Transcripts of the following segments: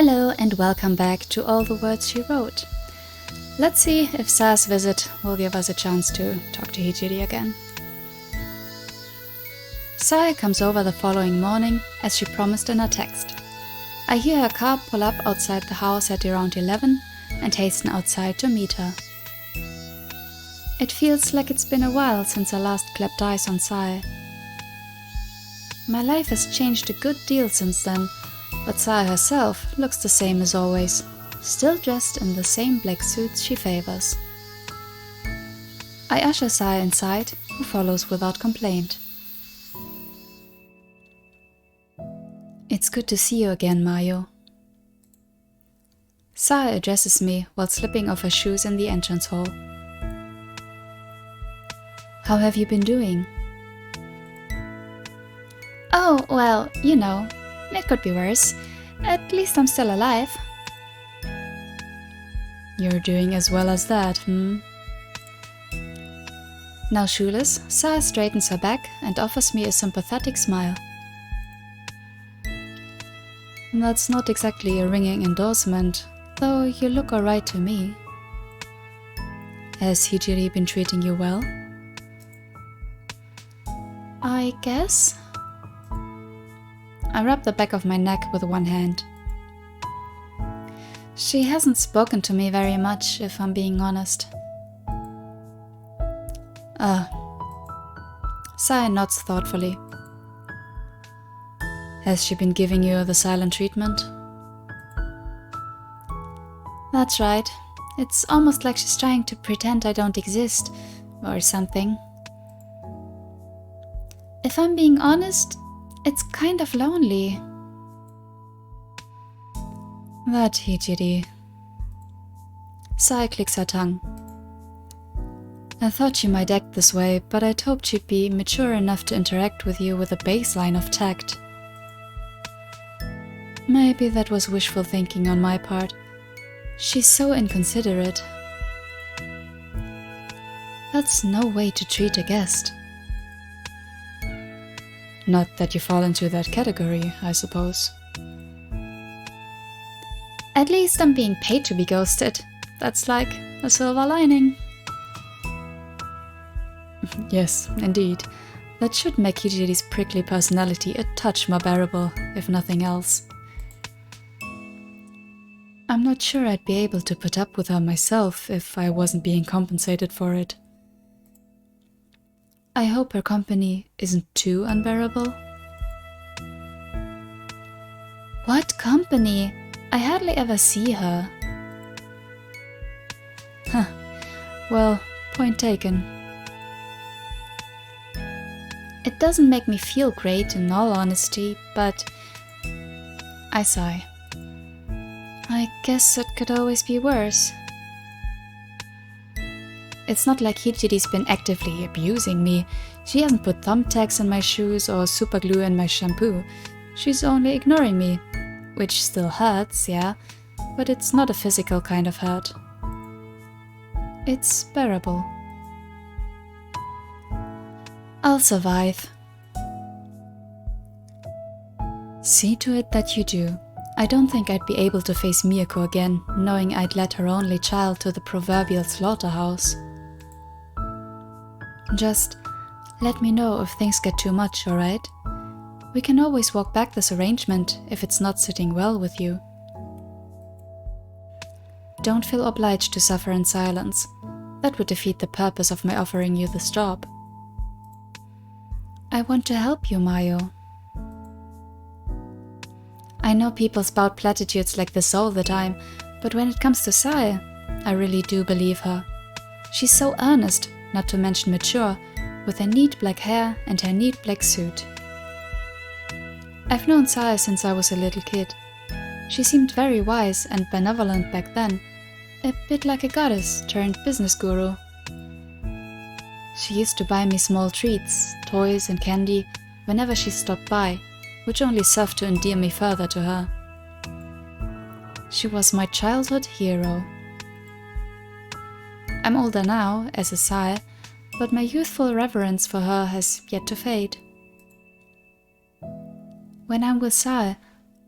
Hello and welcome back to All the Words She Wrote. Let's see if Sa's visit will give us a chance to talk to Hijiri again. Sa comes over the following morning as she promised in her text. I hear her car pull up outside the house at around 11 and hasten outside to meet her. It feels like it's been a while since I last clapped eyes on Sa. My life has changed a good deal since then, but Sa herself looks the same as always, still dressed in the same black suits she favors. I usher Sa inside, who follows without complaint. It's good to see you again, Mayo. Sa addresses me while slipping off her shoes in the entrance hall. How have you been doing? Oh, well, you know, it could be worse. At least I'm still alive. You're doing as well as that, Now shoeless, Sa straightens her back and offers me a sympathetic smile. That's not exactly a ringing endorsement, though you look alright to me. Has Hijiri been treating you well? I guess. I rub the back of my neck with one hand. She hasn't spoken to me very much, if I'm being honest. Sa nods thoughtfully. Has she been giving you the silent treatment? That's right. It's almost like she's trying to pretend I don't exist, or something. If I'm being honest, it's kind of lonely. That Hijiri. Sa clicks her tongue. I thought she might act this way, but I'd hoped she'd be mature enough to interact with you with a baseline of tact. Maybe that was wishful thinking on my part. She's so inconsiderate. That's no way to treat a guest. Not that you fall into that category, I suppose. At least I'm being paid to be ghosted. That's like a silver lining. Yes, indeed. That should make Hijiri's prickly personality a touch more bearable, if nothing else. I'm not sure I'd be able to put up with her myself if I wasn't being compensated for it. I hope her company isn't too unbearable. What company? I hardly ever see her. Well, point taken. It doesn't make me feel great in all honesty, but I sigh. I guess it could always be worse. It's not like Hijiri's been actively abusing me. She hasn't put thumbtacks in my shoes or superglue in my shampoo. She's only ignoring me, which still hurts, yeah, but it's not a physical kind of hurt. It's bearable. I'll survive. See to it that you do. I don't think I'd be able to face Miyako again, knowing I'd led her only child to the proverbial slaughterhouse. Just let me know if things get too much, alright? We can always walk back this arrangement if it's not sitting well with you. Don't feel obliged to suffer in silence. That would defeat the purpose of my offering you this job. I want to help you, Mayo. I know people spout platitudes like this all the time, but when it comes to Sa, I really do believe her. She's so earnest, not to mention mature, with her neat black hair and her neat black suit. I've known Sa since I was a little kid. She seemed very wise and benevolent back then, a bit like a goddess turned business guru. She used to buy me small treats, toys and candy whenever she stopped by, which only served to endear me further to her. She was my childhood hero. I'm older now, as a Sa, but my youthful reverence for her has yet to fade. When I'm with Sa,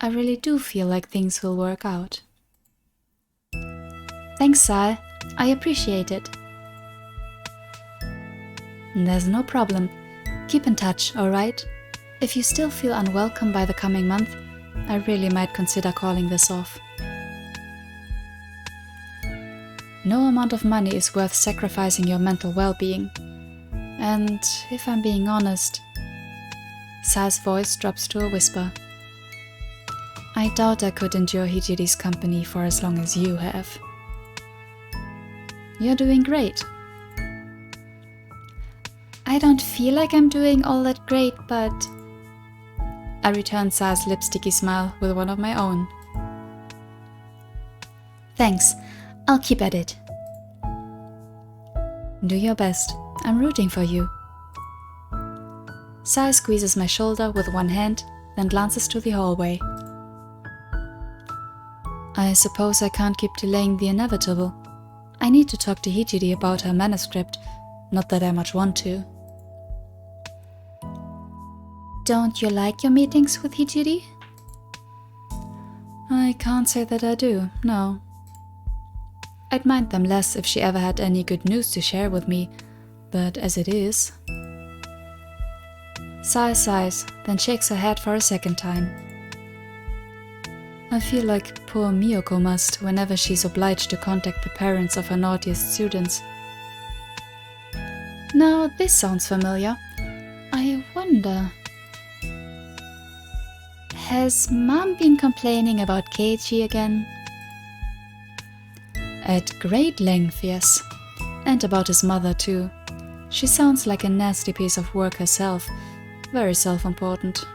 I really do feel like things will work out. Thanks, Sae. I appreciate it. There's no problem. Keep in touch, alright? If you still feel unwelcome by the coming month, I really might consider calling this off. No amount of money is worth sacrificing your mental well-being. And if I'm being honest, Sae's voice drops to a whisper. I doubt I could endure Hijiri's company for as long as you have. You're doing great. I don't feel like I'm doing all that great, but... I returned Sae's lipsticky smile with one of my own. Thanks. I'll keep at it. Do your best. I'm rooting for you. Sae squeezes my shoulder with one hand, then glances to the hallway. I suppose I can't keep delaying the inevitable. I need to talk to Hijiri about her manuscript, not that I much want to. Don't you like your meetings with Hijiri? I can't say that I do, no. I'd mind them less if she ever had any good news to share with me, but as it is... Sae sighs, then shakes her head for a second time. I feel like poor Miyoko must whenever she's obliged to contact the parents of her naughtiest students. Now this sounds familiar. I wonder... Has Mom been complaining about Keiichi again? At great length, yes. And about his mother too. She sounds like a nasty piece of work herself, very self-important.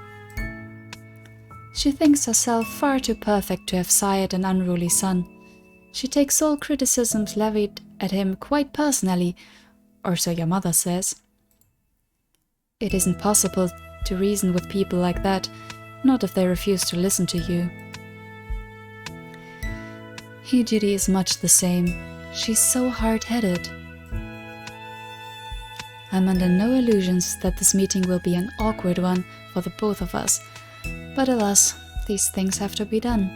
She thinks herself far too perfect to have sired an unruly son. She takes all criticisms levied at him quite personally, or so your mother says. It isn't possible to reason with people like that, not if they refuse to listen to you. Hijiri is much the same. She's so hard-headed. I'm under no illusions that this meeting will be an awkward one for the both of us, but alas, these things have to be done.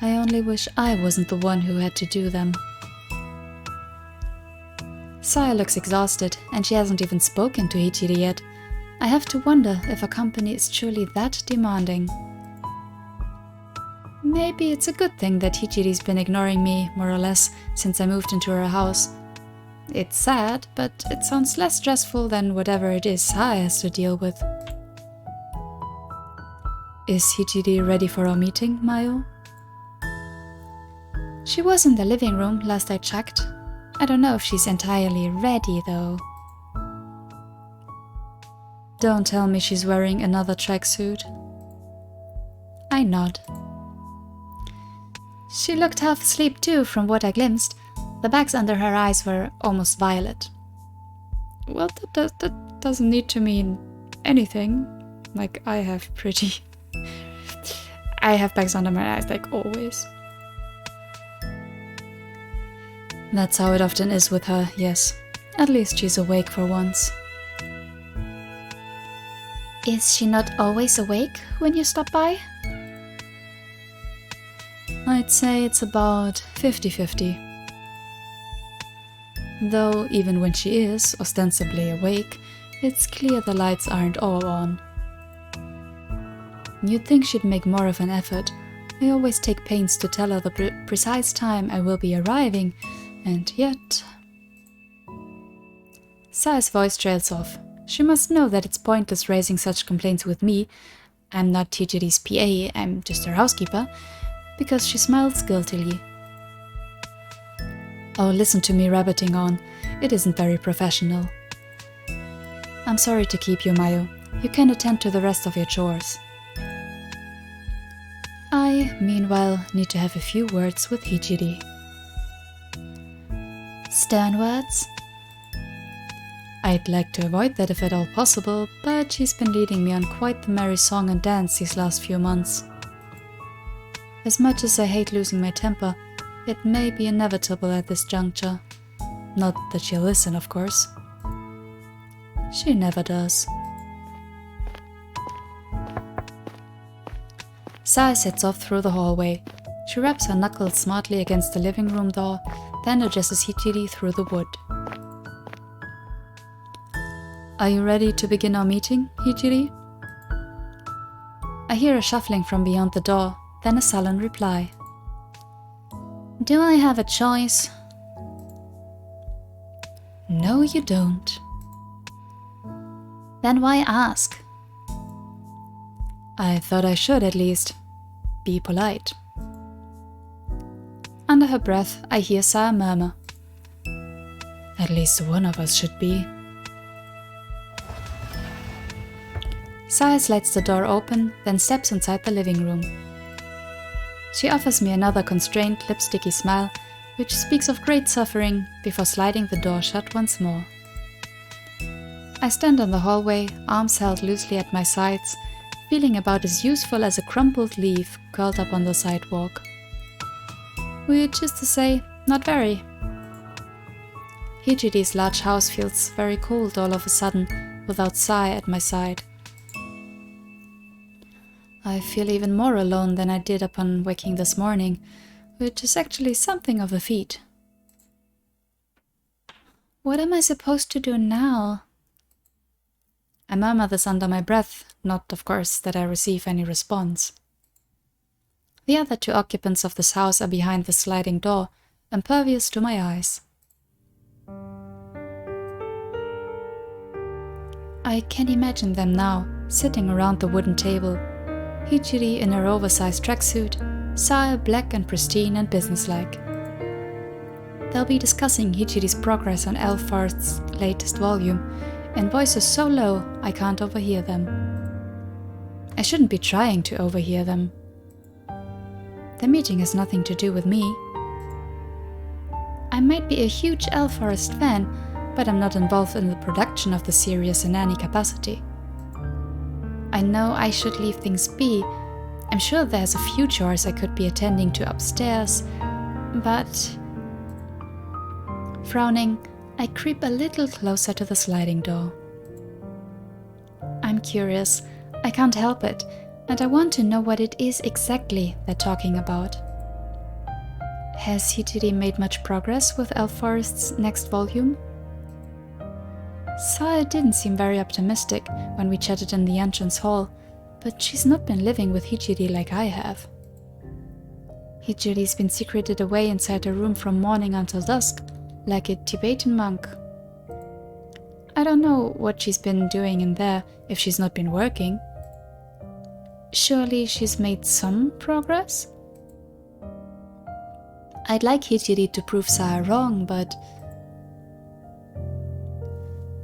I only wish I wasn't the one who had to do them. Sae looks exhausted, and she hasn't even spoken to Hijiri yet. I have to wonder if her company is truly that demanding. Maybe it's a good thing that Hijiri's been ignoring me, more or less, since I moved into her house. It's sad, but it sounds less stressful than whatever it is Sae has to deal with. Is Hijiri ready for our meeting, Mayo? She was in the living room last I checked. I don't know if she's entirely ready, though. Don't tell me she's wearing another tracksuit. I nod. She looked half asleep too, from what I glimpsed. The bags under her eyes were almost violet. Well, that doesn't need to mean anything. Like, I have bags under my eyes, like always. That's how it often is with her, yes. At least she's awake for once. Is she not always awake when you stop by? I'd say it's about 50-50. Though, even when she is ostensibly awake, it's clear the lights aren't all on. You'd think she'd make more of an effort. I always take pains to tell her the precise time I will be arriving, and yet... Sae's voice trails off. She must know that it's pointless raising such complaints with me. I'm not Hijiri's PA, I'm just her housekeeper, because she smiles guiltily. Oh, listen to me rabbiting on. It isn't very professional. I'm sorry to keep you, Mayo. You can attend to the rest of your chores. I, meanwhile, need to have a few words with Hijiri. Stern words? I'd like to avoid that if at all possible, but she's been leading me on quite the merry song and dance these last few months. As much as I hate losing my temper, it may be inevitable at this juncture. Not that she'll listen, of course. She never does. Sai sets off through the hallway. She rubs her knuckles smartly against the living room door, then addresses Hichiri through the wood. "Are you ready to begin our meeting, Hichiri?" I hear a shuffling from beyond the door, then a sullen reply. "Do I have a choice?" "No, you don't." "Then why ask?" "I thought I should at least be polite." Under her breath, I hear Saya murmur, "At least one of us should be." Saya slides the door open, then steps inside the living room. She offers me another constrained, lipsticky smile, which speaks of great suffering, before sliding the door shut once more. I stand in the hallway, arms held loosely at my sides, feeling about as useful as a crumpled leaf curled up on the sidewalk. Which is to say, not very. Hichiri's large house feels very cold all of a sudden, without Sai at my side. I feel even more alone than I did upon waking this morning, which is actually something of a feat. What am I supposed to do now? I murmur this under my breath, not, of course, that I receive any response. The other two occupants of this house are behind the sliding door, impervious to my eyes. I can imagine them now, sitting around the wooden table, Hichiri in her oversized tracksuit, Saya black and pristine and businesslike. They'll be discussing Hichiri's progress on Elfforest's latest volume, in voices so low I can't overhear them. I shouldn't be trying to overhear them. The meeting has nothing to do with me. I might be a huge Elfforest fan, but I'm not involved in the production of the series in any capacity. I know I should leave things be. I'm sure there's a few chores I could be attending to upstairs, but... Frowning, I creep a little closer to the sliding door. I'm curious, I can't help it, and I want to know what it is exactly they're talking about. Has Hichiri made much progress with Elfforest's next volume? Saya didn't seem very optimistic when we chatted in the entrance hall, but she's not been living with Hichiri like I have. Hichiri's been secreted away inside her room from morning until dusk, like a Tibetan monk. I don't know what she's been doing in there if she's not been working. Surely she's made some progress? I'd like Hichiri to prove Saya wrong, but...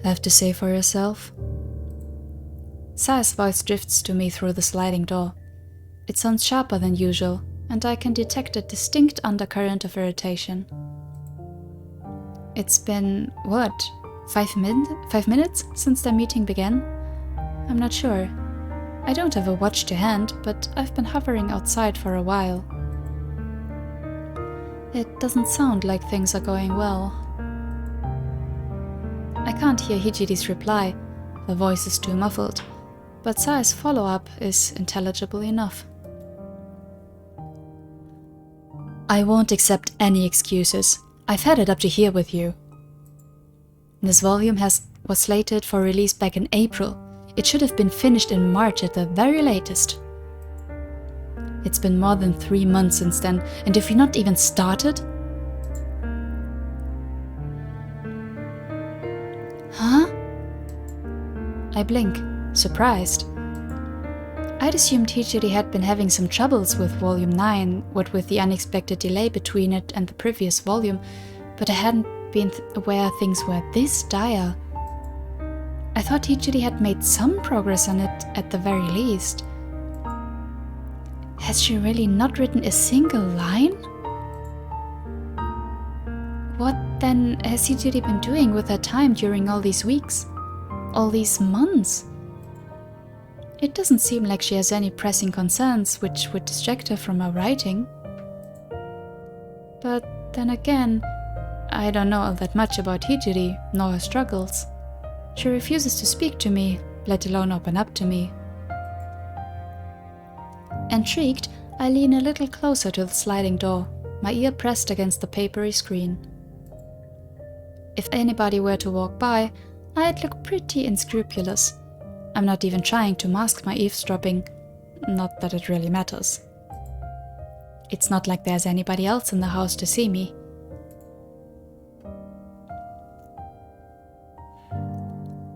Have to say for yourself? Saya's voice drifts to me through the sliding door. It sounds sharper than usual, and I can detect a distinct undercurrent of irritation. It's been, what, 5 minutes since the meeting began? I'm not sure. I don't have a watch to hand, but I've been hovering outside for a while. It doesn't sound like things are going well. I can't hear Hichiri's reply, her voice is too muffled, but Saya's follow-up is intelligible enough. I won't accept any excuses. I've had it up to here with you. This volume was slated for release back in April. It should have been finished in March at the very latest. It's been more than 3 months since then, and if you're not even started... Huh? I blink, surprised. I'd assumed Hichiri had been having some troubles with Volume 9, what with the unexpected delay between it and the previous volume, but I hadn't been aware things were this dire. I thought Hichiri had made some progress on it at the very least. Has she really not written a single line? What then has Hichiri been doing with her time during all these weeks? All these months? It doesn't seem like she has any pressing concerns which would distract her from her writing. But then again, I don't know all that much about Hichiri, nor her struggles. She refuses to speak to me, let alone open up to me. Intrigued, I lean a little closer to the sliding door, my ear pressed against the papery screen. If anybody were to walk by, I'd look pretty unscrupulous. I'm not even trying to mask my eavesdropping, not that it really matters. It's not like there's anybody else in the house to see me.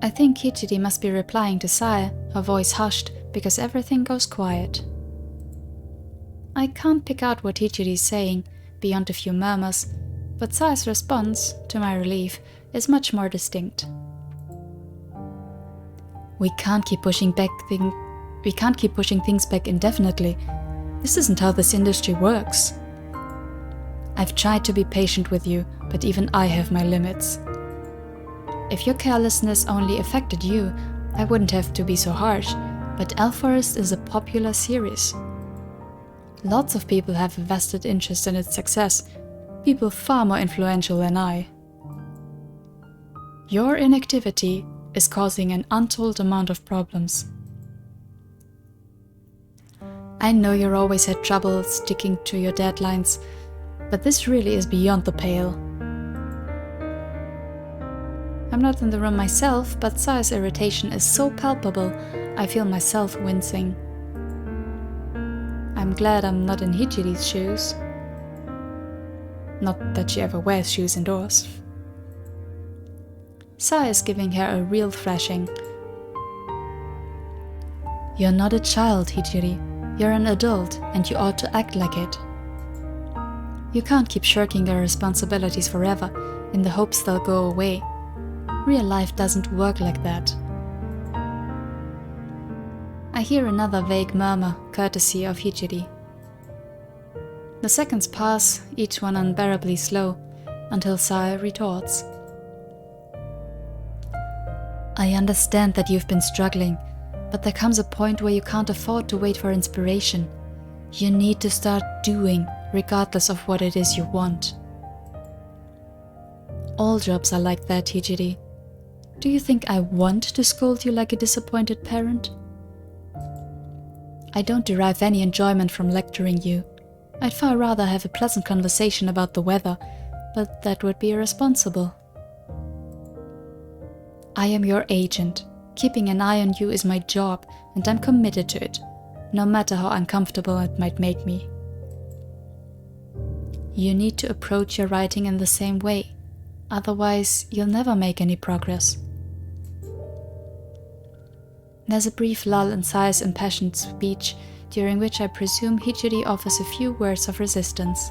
I think Hijiri must be replying to Sae, her voice hushed because everything goes quiet. I can't pick out what Hijiri is saying, beyond a few murmurs, but Sae's response, to my relief, is much more distinct. We can't keep pushing things back indefinitely. This isn't how this industry works. I've tried to be patient with you, but even I have my limits. If your carelessness only affected you, I wouldn't have to be so harsh, but Elf Forest is a popular series. Lots of people have a vested interest in its success, people far more influential than I. Your inactivity is causing an untold amount of problems. I know you always had trouble sticking to your deadlines, but this really is beyond the pale. I'm not in the room myself, but Sae's irritation is so palpable, I feel myself wincing. I'm glad I'm not in Hijiri's shoes. Not that she ever wears shoes indoors. Sae is giving her a real thrashing. You're not a child, Hijiri. You're an adult, and you ought to act like it. You can't keep shirking your responsibilities forever, in the hopes they'll go away. Real life doesn't work like that. I hear another vague murmur, courtesy of Hijiri. The seconds pass, each one unbearably slow, until Sae retorts. I understand that you've been struggling, but there comes a point where you can't afford to wait for inspiration. You need to start doing, regardless of what it is you want. All jobs are like that, Hijiri. Do you think I want to scold you like a disappointed parent? I don't derive any enjoyment from lecturing you. I'd far rather have a pleasant conversation about the weather, but that would be irresponsible. I am your agent. Keeping an eye on you is my job, and I'm committed to it, no matter how uncomfortable it might make me. You need to approach your writing in the same way, otherwise you'll never make any progress. There's a brief lull in Sae's impassioned speech, during which I presume Hijiri offers a few words of resistance.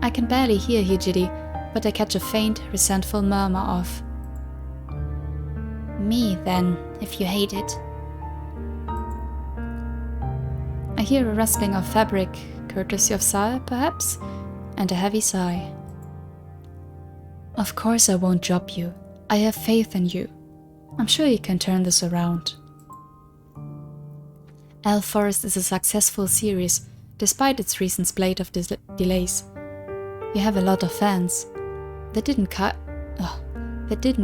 I can barely hear Hijiri, but I catch a faint, resentful murmur of, "Me, then, if you hate it." I hear a rustling of fabric, courtesy of Sae, perhaps, and a heavy sigh. Of course I won't drop you. I have faith in you. I'm sure you can turn this around. Elf Forest is a successful series, despite its recent spate of delays. You have a lot of fans. They didn't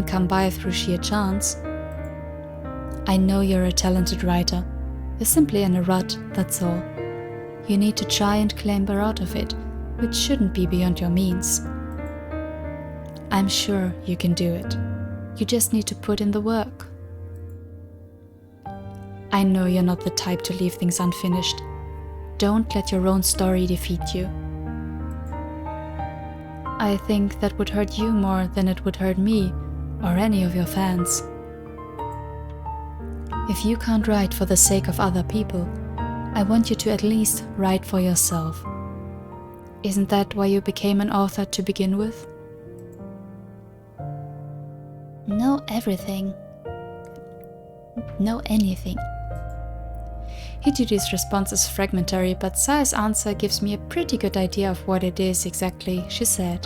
come by through sheer chance. I know you're a talented writer. You're simply in a rut, that's all. You need to try and clamber out of it, which shouldn't be beyond your means. I'm sure you can do it. You just need to put in the work. I know you're not the type to leave things unfinished. Don't let your own story defeat you. I think that would hurt you more than it would hurt me, or any of your fans. If you can't write for the sake of other people, I want you to at least write for yourself. Isn't that why you became an author to begin with? Know everything. Know anything. Hijiri's response is fragmentary, but Sae's answer gives me a pretty good idea of what it is exactly she said.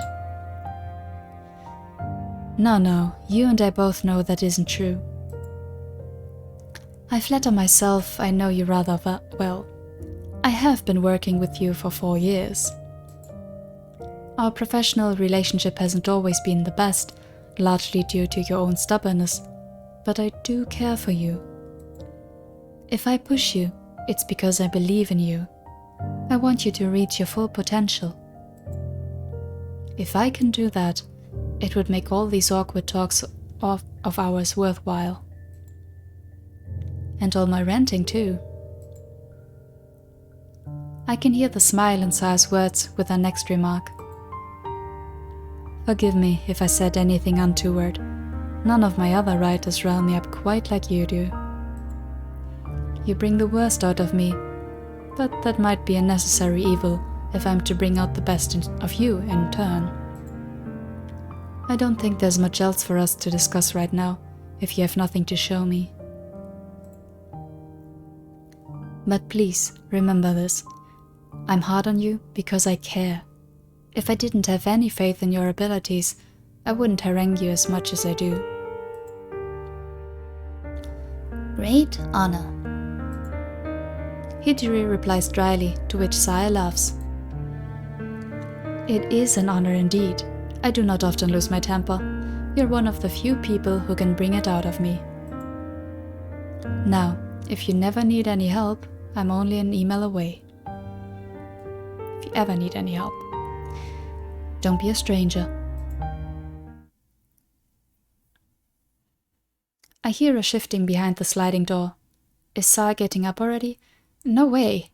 No, you and I both know that isn't true. I flatter myself I know you rather well. I have been working with you for 4 years. Our professional relationship hasn't always been the best, largely due to your own stubbornness, but I do care for you. If I push you, It's because I believe in you. I want you to reach your full potential. If I can do that, it would make all these awkward talks of ours worthwhile. And all my ranting too. I can hear the smile in Saya's words with her next remark. Forgive me if I said anything untoward. None of my other writers rile me up quite like you do. You bring the worst out of me, but that might be a necessary evil if I'm to bring out the best of you in turn. I don't think there's much else for us to discuss right now, if you have nothing to show me. But please, remember this. I'm hard on you because I care. If I didn't have any faith in your abilities, I wouldn't harangue you as much as I do. Great honor. Hijiri replies dryly, to which Saya laughs. It is an honor indeed. I do not often lose my temper. You're one of the few people who can bring it out of me. Now, if you never need any help, I'm only an email away. If you ever need any help. Don't be a stranger. I hear a shifting behind the sliding door. Is Saya getting up already? No way.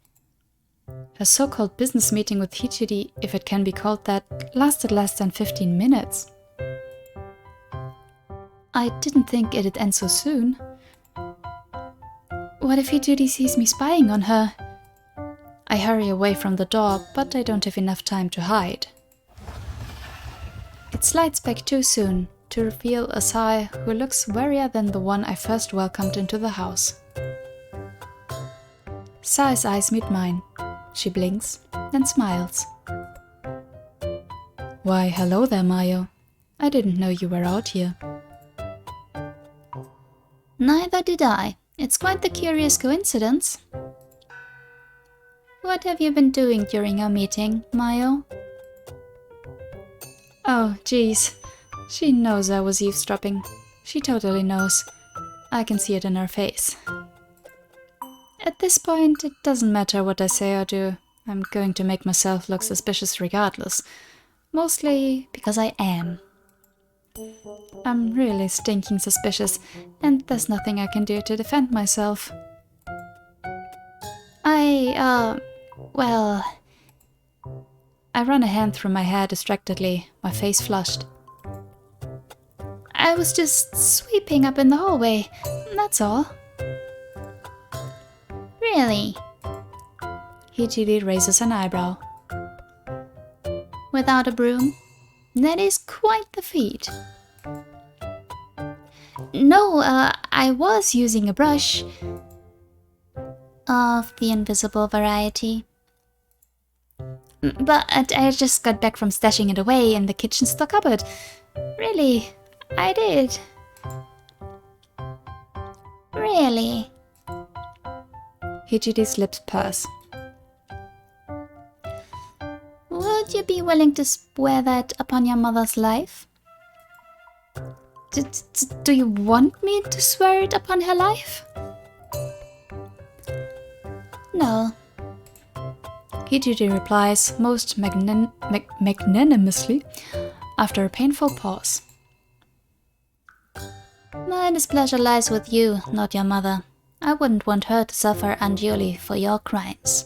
Her so-called business meeting with Hijiri, if it can be called that, lasted less than 15 minutes. I didn't think it'd end so soon. What if Hijiri sees me spying on her? I hurry away from the door, but I don't have enough time to hide. It slides back too soon to reveal a Saya who looks wearier than the one I first welcomed into the house. Saya's eyes meet mine. She blinks, then smiles. Why, hello there, Mayo. I didn't know you were out here. Neither did I. It's quite the curious coincidence. What have you been doing during our meeting, Mayo? Oh, geez. She knows I was eavesdropping. She totally knows. I can see it in her face. At this point, it doesn't matter what I say or do. I'm going to make myself look suspicious regardless. Mostly because I am. I'm really stinking suspicious, and there's nothing I can do to defend myself. Well... I run a hand through my hair distractedly, my face flushed. I was just sweeping up in the hallway, that's all. Really? Hijiri raises an eyebrow. Without a broom? That is quite the feat. No, I was using a brush. Of the invisible variety. But I just got back from stashing it away in the kitchen store cupboard. Really, I did. Really? Hijiri's lips purse. Would you be willing to swear that upon your mother's life? Do you want me to swear it upon her life? No. Hijiri replies most magnanimously after a painful pause. My displeasure lies with you, not your mother. I wouldn't want her to suffer unduly for your crimes.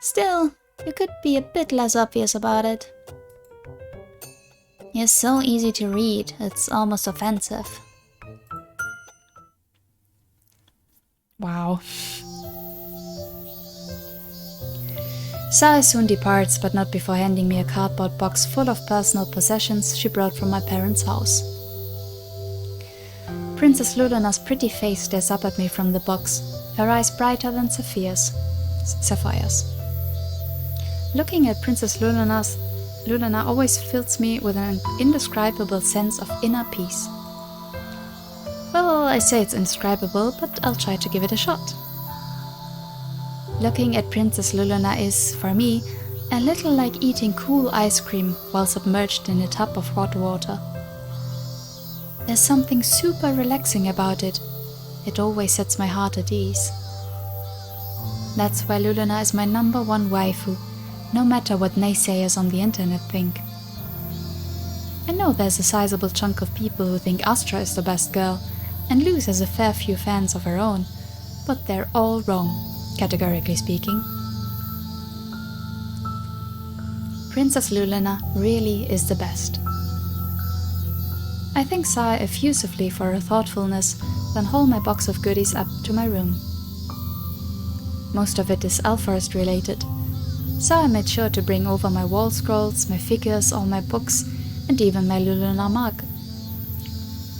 Still, you could be a bit less obvious about it. You're so easy to read, it's almost offensive. Wow. Saya soon departs, but not before handing me a cardboard box full of personal possessions she brought from my parents' house. Princess Lulena's pretty face stares up at me from the box, her eyes brighter than sapphires. Looking at Princess Lulena always fills me with an indescribable sense of inner peace. Well, I say it's indescribable, but I'll try to give it a shot. Looking at Princess Lulena is, for me, a little like eating cool ice cream while submerged in a tub of hot water. There's something super relaxing about it. It always sets my heart at ease. That's why Luluna is my #1 waifu, no matter what naysayers on the internet think. I know there's a sizable chunk of people who think Astra is the best girl, and Luz has a fair few fans of her own, but they're all wrong, categorically speaking. Princess Luluna really is the best. I thank Sai effusively for her thoughtfulness, then haul my box of goodies up to my room. Most of it is Elfforest related, so I made sure to bring over my wall scrolls, my figures, all my books, and even my Luluna mug.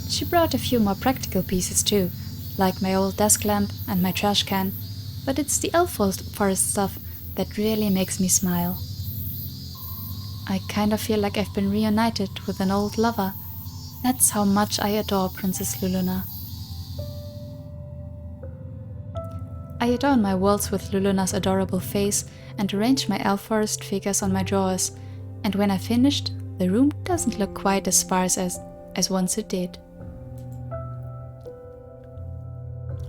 She brought a few more practical pieces too, like my old desk lamp and my trash can, but it's the Elfforest stuff that really makes me smile. I kind of feel like I've been reunited with an old lover. That's how much I adore Princess Luluna. I adorn my walls with Luluna's adorable face and arrange my Elfforest figures on my drawers, and when I finished, the room doesn't look quite as sparse as once it did.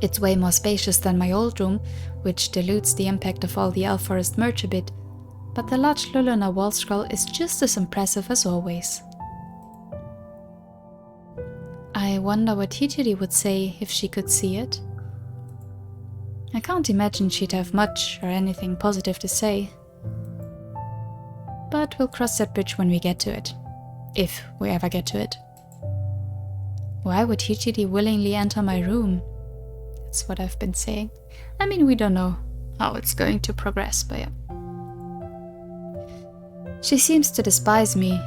It's way more spacious than my old room, which dilutes the impact of all the Elfforest merch a bit, but the large Luluna wall scroll is just as impressive as always. I wonder what Hijiri would say if she could see it. I can't imagine she'd have much or anything positive to say. But we'll cross that bridge when we get to it. If we ever get to it. Why would Hijiri willingly enter my room? That's what I've been saying. I mean, we don't know how it's going to progress, but yeah. She seems to despise me,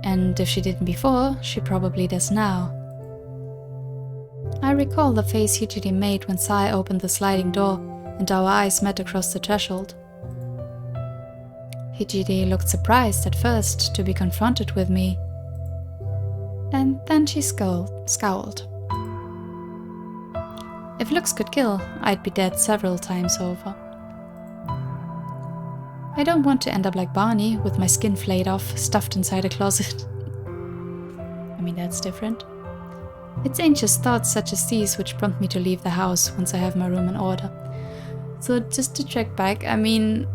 and if she didn't before, she probably does now. I recall the face Hijiri made when Sai opened the sliding door and our eyes met across the threshold. Hijiri looked surprised at first to be confronted with me, and then she scowled. If looks could kill, I'd be dead several times over. I don't want to end up like Barney, with my skin flayed off, stuffed inside a closet. I mean, that's different. It's anxious thoughts such as these which prompt me to leave the house once I have my room in order. So just to track back, I mean,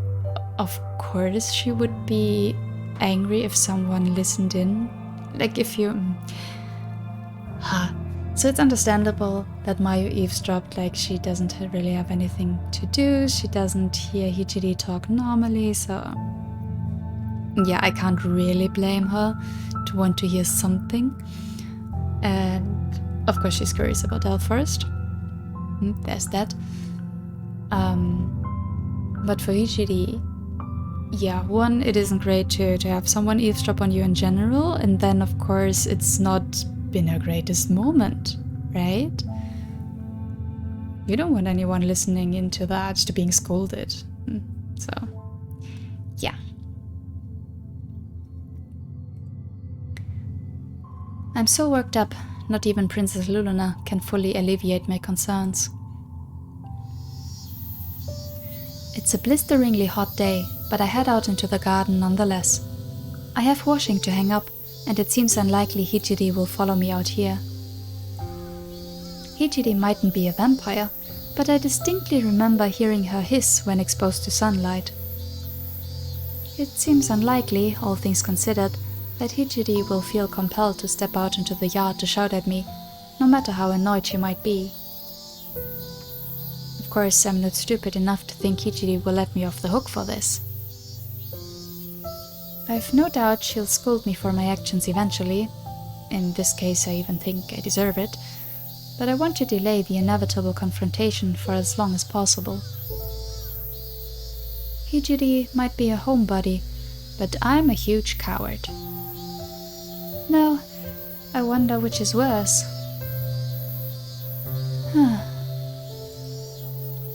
of course she would be angry if someone listened in. Like if you... So it's understandable that Mayu eavesdropped, like she doesn't really have anything to do, she doesn't hear Hijiri talk normally, so... Yeah, I can't really blame her to want to hear something. And of course she's curious about Elfforest. There's that. But for Hijiri, yeah, one, it isn't great to have someone eavesdrop on you in general, and then of course it's not been her greatest moment, right? You don't want anyone listening into that to being scolded. So, yeah. I'm so worked up, not even Princess Luluna can fully alleviate my concerns. It's a blisteringly hot day, but I head out into the garden nonetheless. I have washing to hang up, and it seems unlikely Hijiri will follow me out here. Hijiri mightn't be a vampire, but I distinctly remember hearing her hiss when exposed to sunlight. It seems unlikely, all things considered, that Hijiri will feel compelled to step out into the yard to shout at me, no matter how annoyed she might be. Of course, I'm not stupid enough to think Hijiri will let me off the hook for this. I've no doubt she'll scold me for my actions eventually. In this case, I even think I deserve it. But I want to delay the inevitable confrontation for as long as possible. Hijiri might be a homebody, but I'm a huge coward. No, I wonder which is worse.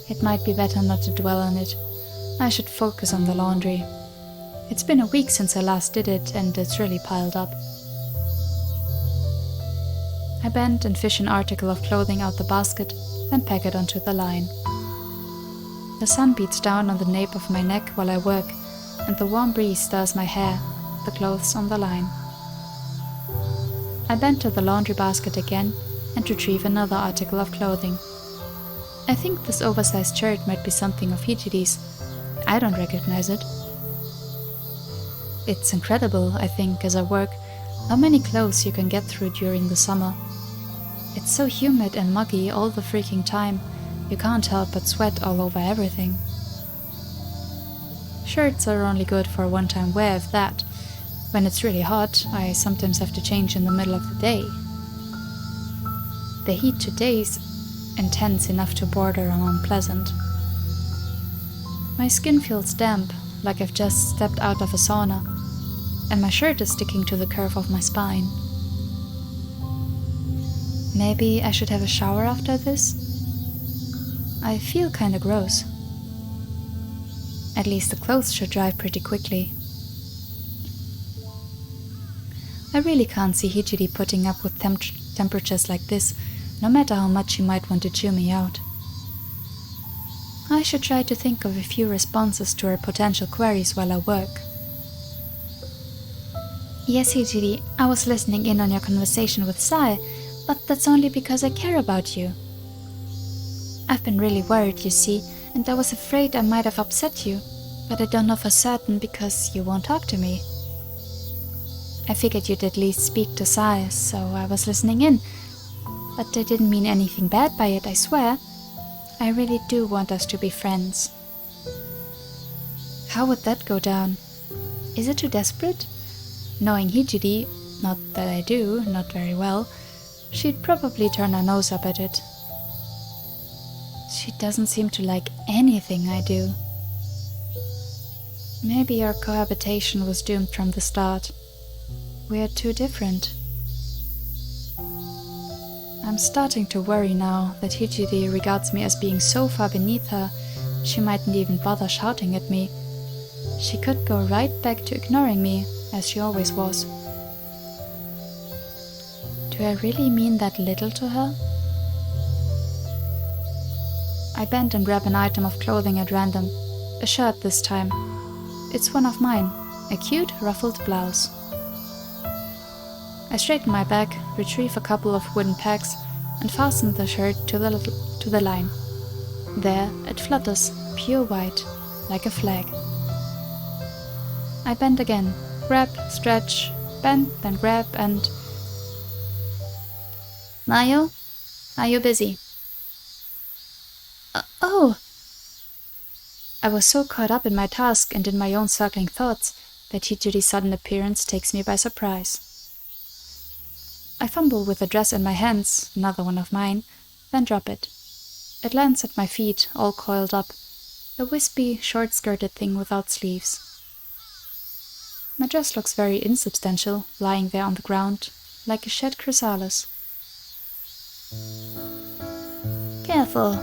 It might be better not to dwell on it. I should focus on the laundry. It's been a week since I last did it, and it's really piled up. I bend and fish an article of clothing out the basket, then pack it onto the line. The sun beats down on the nape of my neck while I work, and the warm breeze stirs my hair, the clothes on the line. I bend to the laundry basket again and retrieve another article of clothing. I think this oversized shirt might be something of Hijiri's. I don't recognize it. It's incredible, I think, as I work, how many clothes you can get through during the summer. It's so humid and muggy all the freaking time, you can't help but sweat all over everything. Shirts are only good for a one-time wear, if that. When it's really hot, I sometimes have to change in the middle of the day. The heat today is intense enough to border on unpleasant. My skin feels damp, like I've just stepped out of a sauna, and my shirt is sticking to the curve of my spine. Maybe I should have a shower after this? I feel kinda gross. At least the clothes should dry pretty quickly. I really can't see Hijiri putting up with temperatures like this, no matter how much she might want to chew me out. I should try to think of a few responses to her potential queries while I work. Yes, Hijiri, I was listening in on your conversation with Sae, but that's only because I care about you. I've been really worried, you see, and I was afraid I might have upset you, but I don't know for certain because you won't talk to me. I figured you'd at least speak to Sae, so I was listening in, but I didn't mean anything bad by it, I swear. I really do want us to be friends. How would that go down? Is it too desperate? Knowing Hijiri, not that I do, not very well, she'd probably turn her nose up at it. She doesn't seem to like anything I do. Maybe our cohabitation was doomed from the start. We're too different. I'm starting to worry now that Hijiri regards me as being so far beneath her, she mightn't even bother shouting at me. She could go right back to ignoring me, as she always was. Do I really mean that little to her? I bend and grab an item of clothing at random, a shirt this time. It's one of mine, a cute ruffled blouse. I straighten my back, retrieve a couple of wooden pegs, and fasten the shirt to the line. There it flutters, pure white, like a flag. I bend again, grab, stretch, bend, then grab, and... Mayo? Are you busy? Oh! I was so caught up in my task and in my own circling thoughts that Hijiri's sudden appearance takes me by surprise. I fumble with the dress in my hands, another one of mine, then drop it. It lands at my feet, all coiled up, a wispy, short-skirted thing without sleeves. My dress looks very insubstantial, lying there on the ground, like a shed chrysalis. Careful,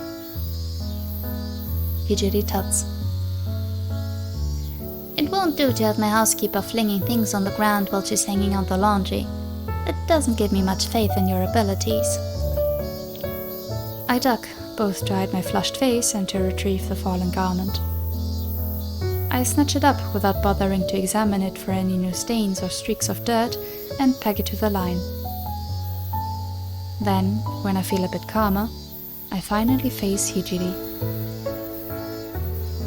Hijiri tuts. It won't do to have my housekeeper flinging things on the ground while she's hanging out the laundry. It doesn't give me much faith in your abilities. I duck, both to hide my flushed face and to retrieve the fallen garment. I snatch it up without bothering to examine it for any new stains or streaks of dirt and peg it to the line. Then, when I feel a bit calmer, I finally face Hijiri.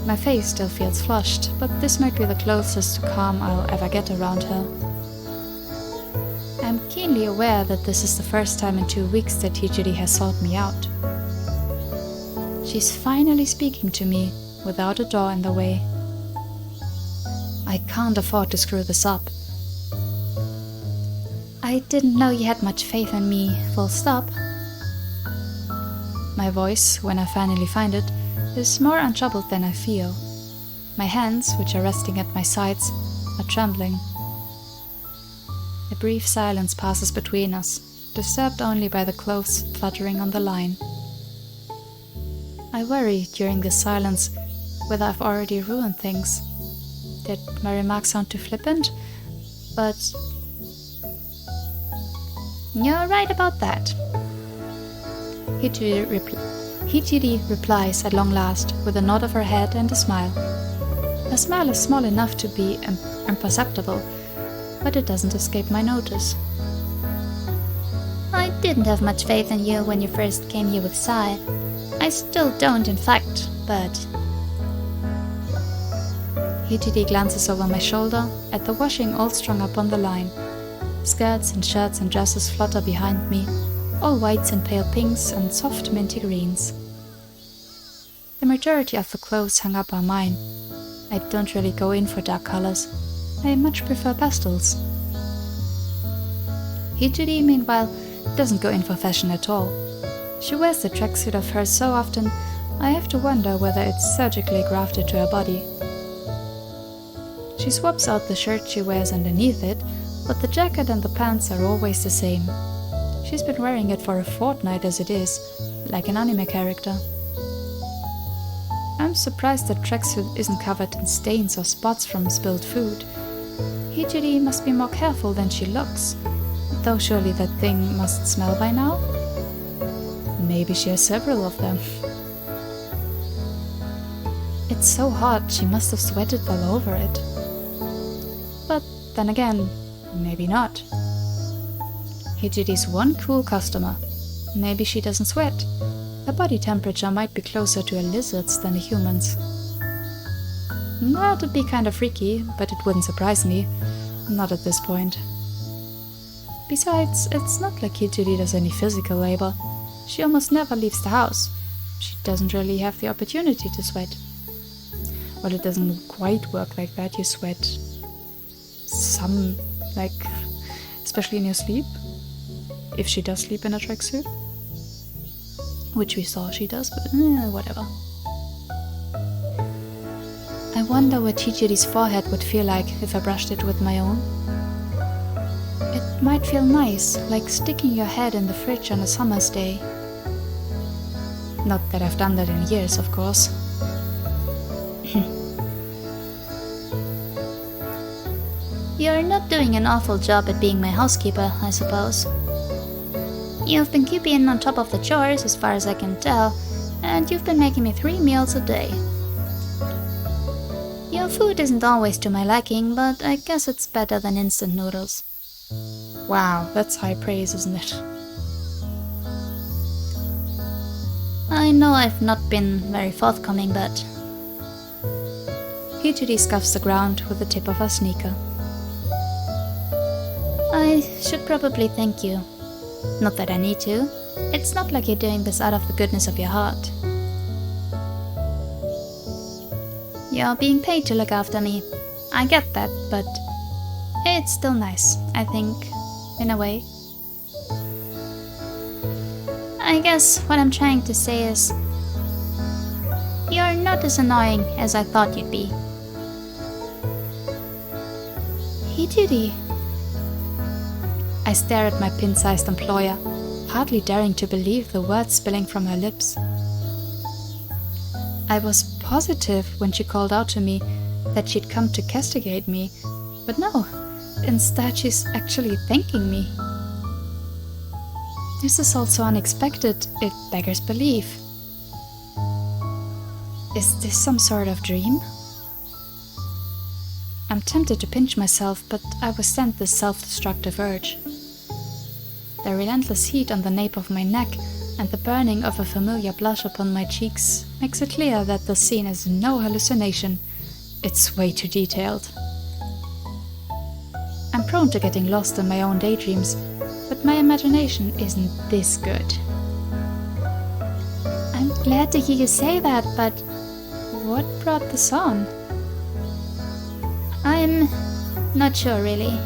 My face still feels flushed, but this might be the closest to calm I'll ever get around her. I'm keenly aware that this is the first time in 2 weeks that Hijiri has sought me out. She's finally speaking to me, without a door in the way. I can't afford to screw this up. I didn't know you had much faith in me, full stop. My voice, when I finally find it, is more untroubled than I feel. My hands, which are resting at my sides, are trembling. A brief silence passes between us, disturbed only by the clothes fluttering on the line. I worry during this silence whether I've already ruined things. Did my remarks sound too flippant? But... You're right about that. Hijiri replies at long last with a nod of her head and a smile. Her smile is small enough to be imperceptible, but it doesn't escape my notice. I didn't have much faith in you when you first came here with Sai. I still don't, in fact, but... Hitidi glances over my shoulder at the washing all strung up on the line. Skirts and shirts and dresses flutter behind me, all whites and pale pinks and soft minty greens. The majority of the clothes hung up are mine. I don't really go in for dark colors. I much prefer pastels. Hijiri, meanwhile, doesn't go in for fashion at all. She wears the tracksuit of hers so often, I have to wonder whether it's surgically grafted to her body. She swaps out the shirt she wears underneath it, but the jacket and the pants are always the same. She's been wearing it for a fortnight as it is, like an anime character. I'm surprised the tracksuit isn't covered in stains or spots from spilled food. Hijiri must be more careful than she looks, though surely that thing must smell by now? Maybe she has several of them. It's so hot, she must have sweated all over it. But then again, maybe not. Hijiri's one cool customer. Maybe she doesn't sweat. Her body temperature might be closer to a lizard's than a human's. That'd be kind of freaky, but it wouldn't surprise me. Not at this point. Besides, it's not like Hijiri does any physical labor. She almost never leaves the house. She doesn't really have the opportunity to sweat. Well, it doesn't quite work like that. You sweat some, like, especially in your sleep. If she does sleep in a tracksuit. Which we saw she does, but whatever. I wonder what Hijiri's forehead would feel like if I brushed it with my own. It might feel nice, like sticking your head in the fridge on a summer's day. Not that I've done that in years, of course. You're not doing an awful job at being my housekeeper, I suppose. You've been keeping on top of the chores, as far as I can tell, and you've been making me 3 meals a day. Your food isn't always to my liking, but I guess it's better than instant noodles. Wow, that's high praise, isn't it? I know I've not been very forthcoming, but... Hijiri scuffs the ground with the tip of her sneaker. I should probably thank you. Not that I need to. It's not like you're doing this out of the goodness of your heart. You're being paid to look after me. I get that, but it's still nice, I think, in a way. I guess what I'm trying to say is, you're not as annoying as I thought you'd be. Hijiri. I stare at my pin-sized employer, hardly daring to believe the words spilling from her lips. I was positive when she called out to me that she'd come to castigate me, but no, instead she's actually thanking me. This is also unexpected, it beggars belief. Is this some sort of dream? I'm tempted to pinch myself, but I resent this self-destructive urge. The relentless heat on the nape of my neck and the burning of a familiar blush upon my cheeks makes it clear that the scene is no hallucination. It's way too detailed. I'm prone to getting lost in my own daydreams, but my imagination isn't this good. I'm glad to hear you say that, but what brought this on? I'm not sure, really.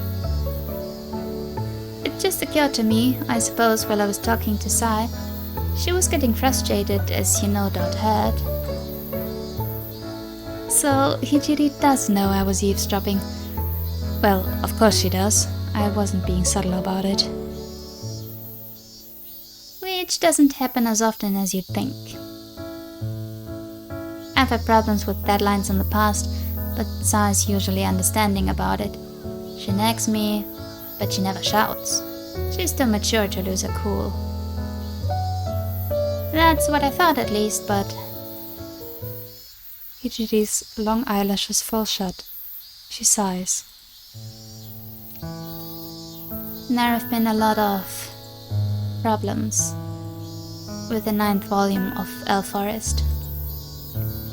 It just occurred to me, I suppose, while I was talking to Sai. She was getting frustrated, as you no doubt heard. So Hijiri does know I was eavesdropping. Well, of course she does. I wasn't being subtle about it. Which doesn't happen as often as you'd think. I've had problems with deadlines in the past, but Sai's usually understanding about it. She nags me, but she never shouts. She's too mature to lose her cool. That's what I thought, at least, but... Hijiri's long eyelashes fall shut. She sighs. There have been a lot of problems with the 9th volume of Elforest.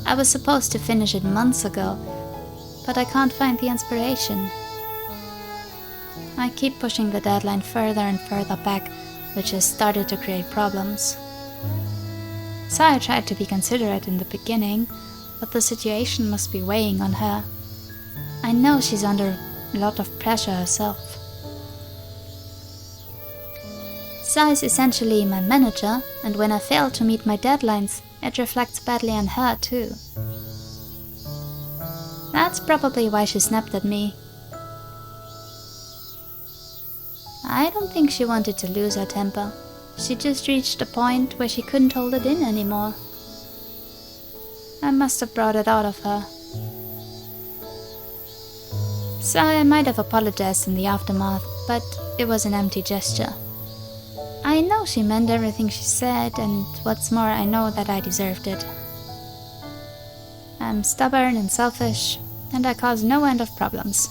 I was supposed to finish it months ago, but I can't find the inspiration. I keep pushing the deadline further and further back, which has started to create problems. Saya tried to be considerate in the beginning, but the situation must be weighing on her. I know she's under a lot of pressure herself. Saya is essentially my manager, and when I fail to meet my deadlines, it reflects badly on her too. That's probably why she snapped at me. I don't think she wanted to lose her temper. She just reached a point where she couldn't hold it in anymore. I must have brought it out of her. Saya might have apologized in the aftermath, but it was an empty gesture. I know she meant everything she said, and what's more, I know that I deserved it. I'm stubborn and selfish, and I cause no end of problems.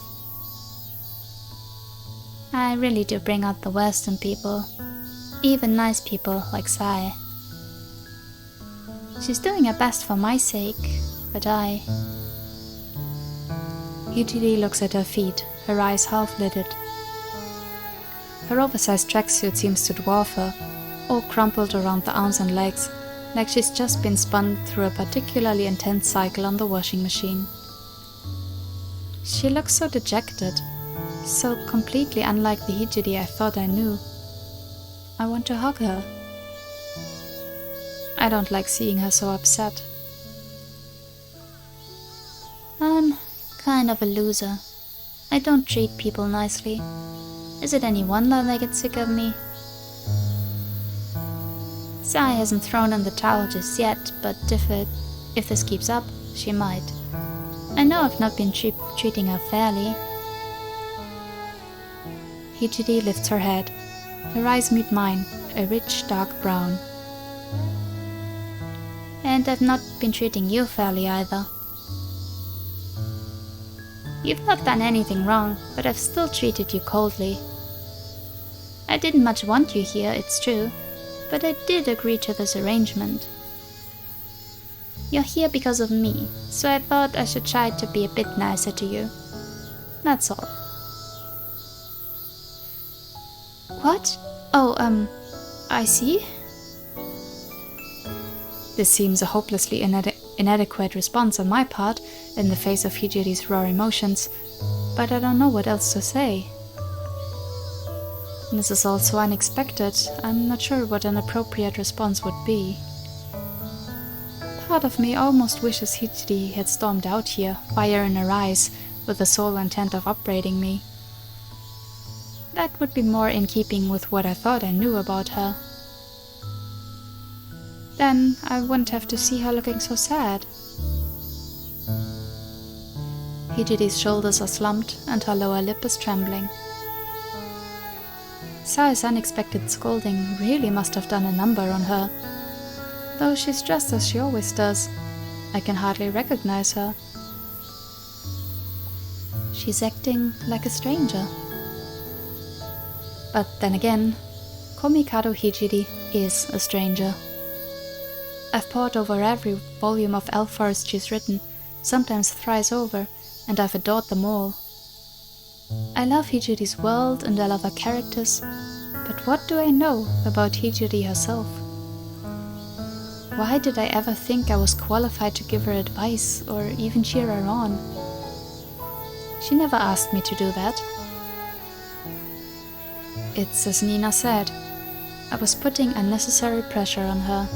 I really do bring out the worst in people, even nice people like Sai. She's doing her best for my sake, but I... Yuri looks at her feet, her eyes half-lidded. Her oversized tracksuit seems to dwarf her, all crumpled around the arms and legs, like she's just been spun through a particularly intense cycle on the washing machine. She looks so dejected, so completely unlike the Hijiri I thought I knew. I want to hug her. I don't like seeing her so upset. I'm kind of a loser. I don't treat people nicely. Is it any wonder they get sick of me? Sai hasn't thrown in the towel just yet, but if this keeps up, she might. I know I've not been treating her fairly. Hijiri lifts her head. Her eyes meet mine, a rich dark brown. And I've not been treating you fairly either. You've not done anything wrong, but I've still treated you coldly. I didn't much want you here, it's true, but I did agree to this arrangement. You're here because of me, so I thought I should try to be a bit nicer to you. That's all. What? Oh, I see. This seems a hopelessly inadequate response on my part in the face of Hijiri's raw emotions, but I don't know what else to say. This is all so unexpected, I'm not sure what an appropriate response would be. Part of me almost wishes Hijiri had stormed out here, fire in her eyes, with the sole intent of upbraiding me. That would be more in keeping with what I thought I knew about her. Then I wouldn't have to see her looking so sad. Hijiri's shoulders are slumped and her lower lip is trembling. Sai's unexpected scolding really must have done a number on her. Though she's dressed as she always does, I can hardly recognize her. She's acting like a stranger. But then again, Komikado Hijiri is a stranger. I've pored over every volume of Elforest she's written, sometimes thrice over, and I've adored them all. I love Hijiri's world and I love her characters, but what do I know about Hijiri herself? Why did I ever think I was qualified to give her advice or even cheer her on? She never asked me to do that. It's as Nina said, I was putting unnecessary pressure on her.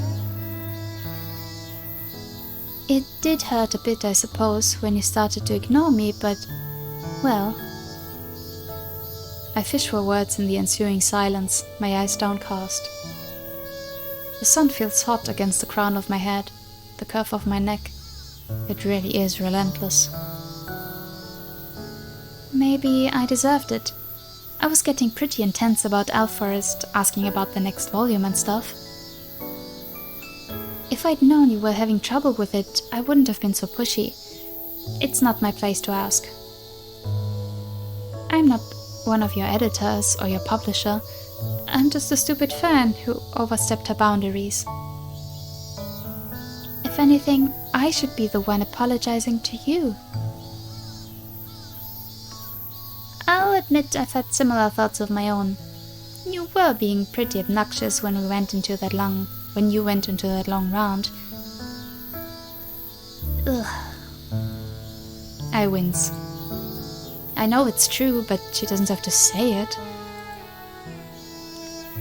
It did hurt a bit, I suppose, when you started to ignore me, but, well... I fish for words in the ensuing silence, my eyes downcast. The sun feels hot against the crown of my head, the curve of my neck. It really is relentless. Maybe I deserved it. I was getting pretty intense about Elforest, asking about the next volume and stuff. If I'd known you were having trouble with it, I wouldn't have been so pushy. It's not my place to ask. I'm not one of your editors or your publisher. I'm just a stupid fan who overstepped her boundaries. If anything, I should be the one apologizing to you. I'll admit I've had similar thoughts of my own. You were being pretty obnoxious when you went into that long round. Ugh. I wince. I know it's true, but she doesn't have to say it.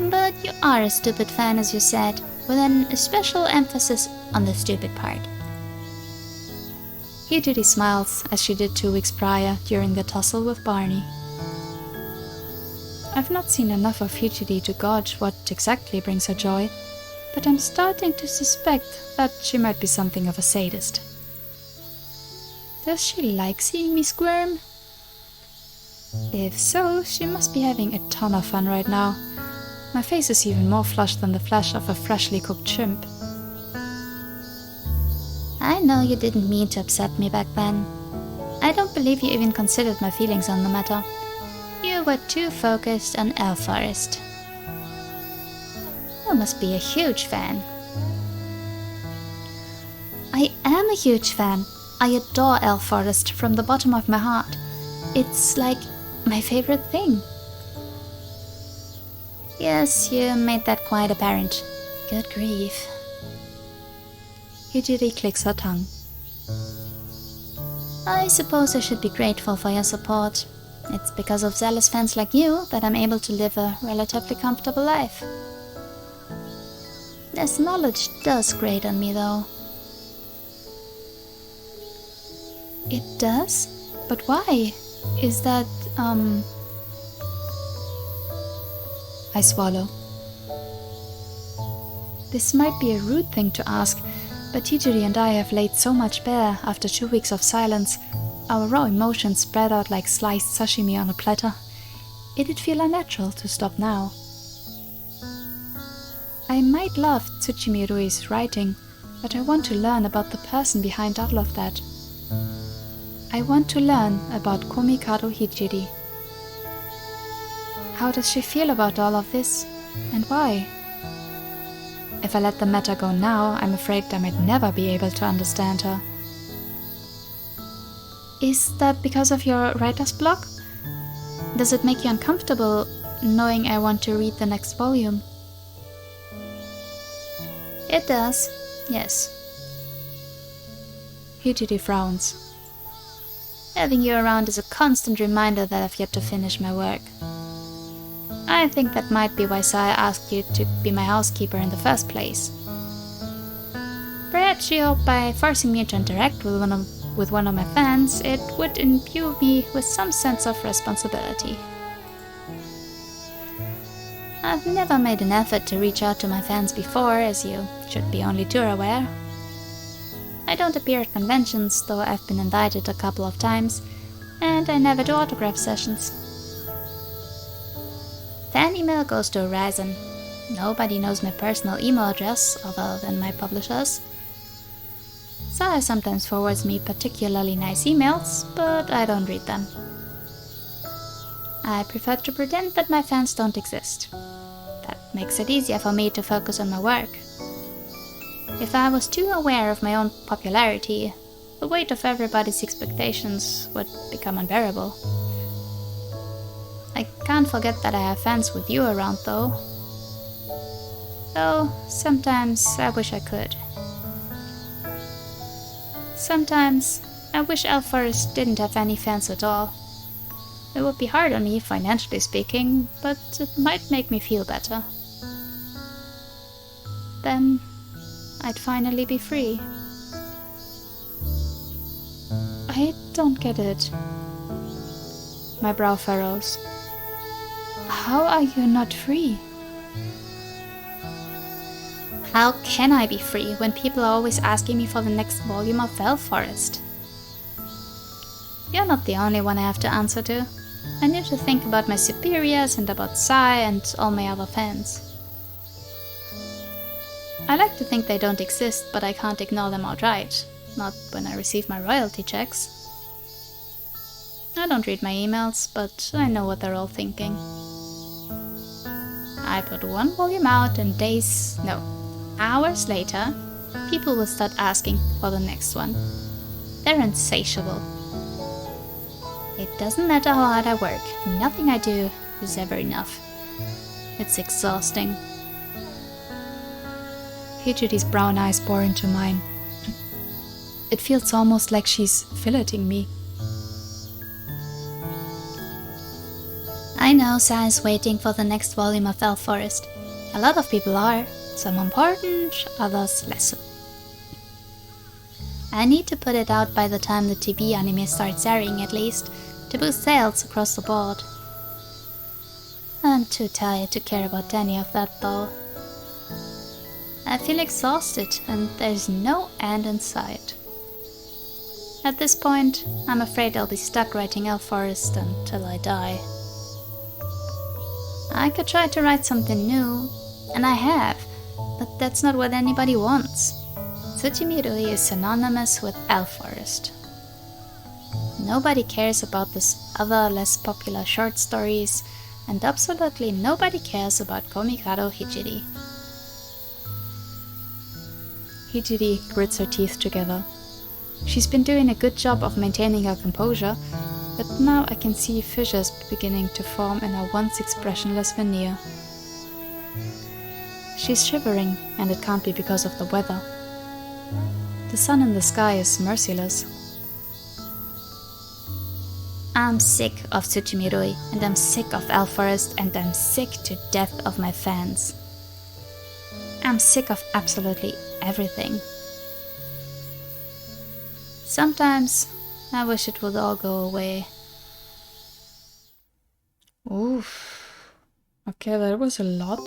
But you are a stupid fan, as you said, with a special emphasis on the stupid part. Hijiri smiles, as she did 2 weeks prior during the tussle with Barney. I've not seen enough of Hijiri to gauge what exactly brings her joy, but I'm starting to suspect that she might be something of a sadist. Does she like seeing me squirm? If so, she must be having a ton of fun right now. My face is even more flushed than the flesh of a freshly cooked shrimp. I know you didn't mean to upset me back then. I don't believe you even considered my feelings on the matter. You were too focused on Elf Forest. You must be a huge fan. I am a huge fan. I adore Elf Forest from the bottom of my heart. It's like my favorite thing. Yes, you made that quite apparent. Good grief. Hijiri clicks her tongue. I suppose I should be grateful for your support. It's because of zealous fans like you that I'm able to live a relatively comfortable life. This knowledge does grate on me, though. It does? But why? Is that, I swallow. This might be a rude thing to ask, but Hijiri and I have laid so much bare after 2 weeks of silence, our raw emotions spread out like sliced sashimi on a platter. It'd feel unnatural to stop now. I might love Tsuchimi Rui's writing, but I want to learn about the person behind all of that. I want to learn about Komikado Hijiri. How does she feel about all of this, and why? If I let the matter go now, I'm afraid I might never be able to understand her. Is that because of your writer's block? Does it make you uncomfortable knowing I want to read the next volume? It does, yes. Hijiri frowns. Having you around is a constant reminder that I've yet to finish my work. I think that might be why Saya asked you to be my housekeeper in the first place. Perhaps she hoped by forcing me to interact with one of my fans, it would imbue me with some sense of responsibility. I've never made an effort to reach out to my fans before, as you should be only too aware. I don't appear at conventions, though I've been invited a couple of times, and I never do autograph sessions. Fan email goes to Horizon. Nobody knows my personal email address, other than my publishers. Saya sometimes forwards me particularly nice emails, but I don't read them. I prefer to pretend that my fans don't exist. That makes it easier for me to focus on my work. If I was too aware of my own popularity, the weight of everybody's expectations would become unbearable. I can't forget that I have fans with you around, though. Though, sometimes I wish I could. Sometimes I wish Elf Forest didn't have any fans at all. It would be hard on me, financially speaking, but it might make me feel better. Then I'd finally be free. I don't get it. My brow furrows. How are you not free? How can I be free when people are always asking me for the next volume of Elf Forest? You're not the only one I have to answer to. I need to think about my superiors and about Sai and all my other fans. I like to think they don't exist, but I can't ignore them outright. Not when I receive my royalty checks. I don't read my emails, but I know what they're all thinking. I put one volume out and hours later, people will start asking for the next one. They're insatiable. It doesn't matter how hard I work, nothing I do is ever enough. It's exhausting. Hijiri's brown eyes bore into mine. It feels almost like she's filleting me. I know Sai is waiting for the next volume of Elf Forest. A lot of people are, some important, others less so. I need to put it out by the time the TV anime starts airing at least, to boost sales across the board. I'm too tired to care about any of that though. I feel exhausted and there's no end in sight. At this point, I'm afraid I'll be stuck writing Elf Forest until I die. I could try to write something new, and I have, but that's not what anybody wants. Tsuchimi-rui is synonymous with Elf Forest. Nobody cares about this other less popular short stories, and absolutely nobody cares about Komikado Hijiri. Hijiri grits her teeth together. She's been doing a good job of maintaining her composure, but now I can see fissures beginning to form in her once expressionless veneer. She's shivering, and it can't be because of the weather. The sun in the sky is merciless. I'm sick of Tsuchimi-rui, and I'm sick of Elf Forest, and I'm sick to death of my fans. I'm sick of absolutely everything. Sometimes I wish it would all go away. Oof. Okay, that was a lot.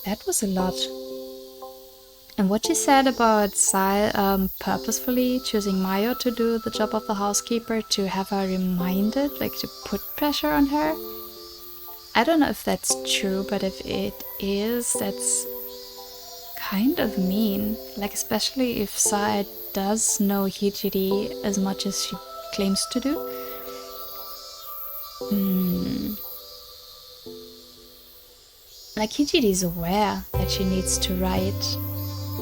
That was a lot. And what she said about Sai purposefully choosing Mayo to do the job of the housekeeper, to have her reminded, like to put pressure on her. I don't know if that's true, but if it is, that's kind of mean. Like, especially if Sai does know Hijiri as much as she claims to do. Like, Hijiri is aware that she needs to write.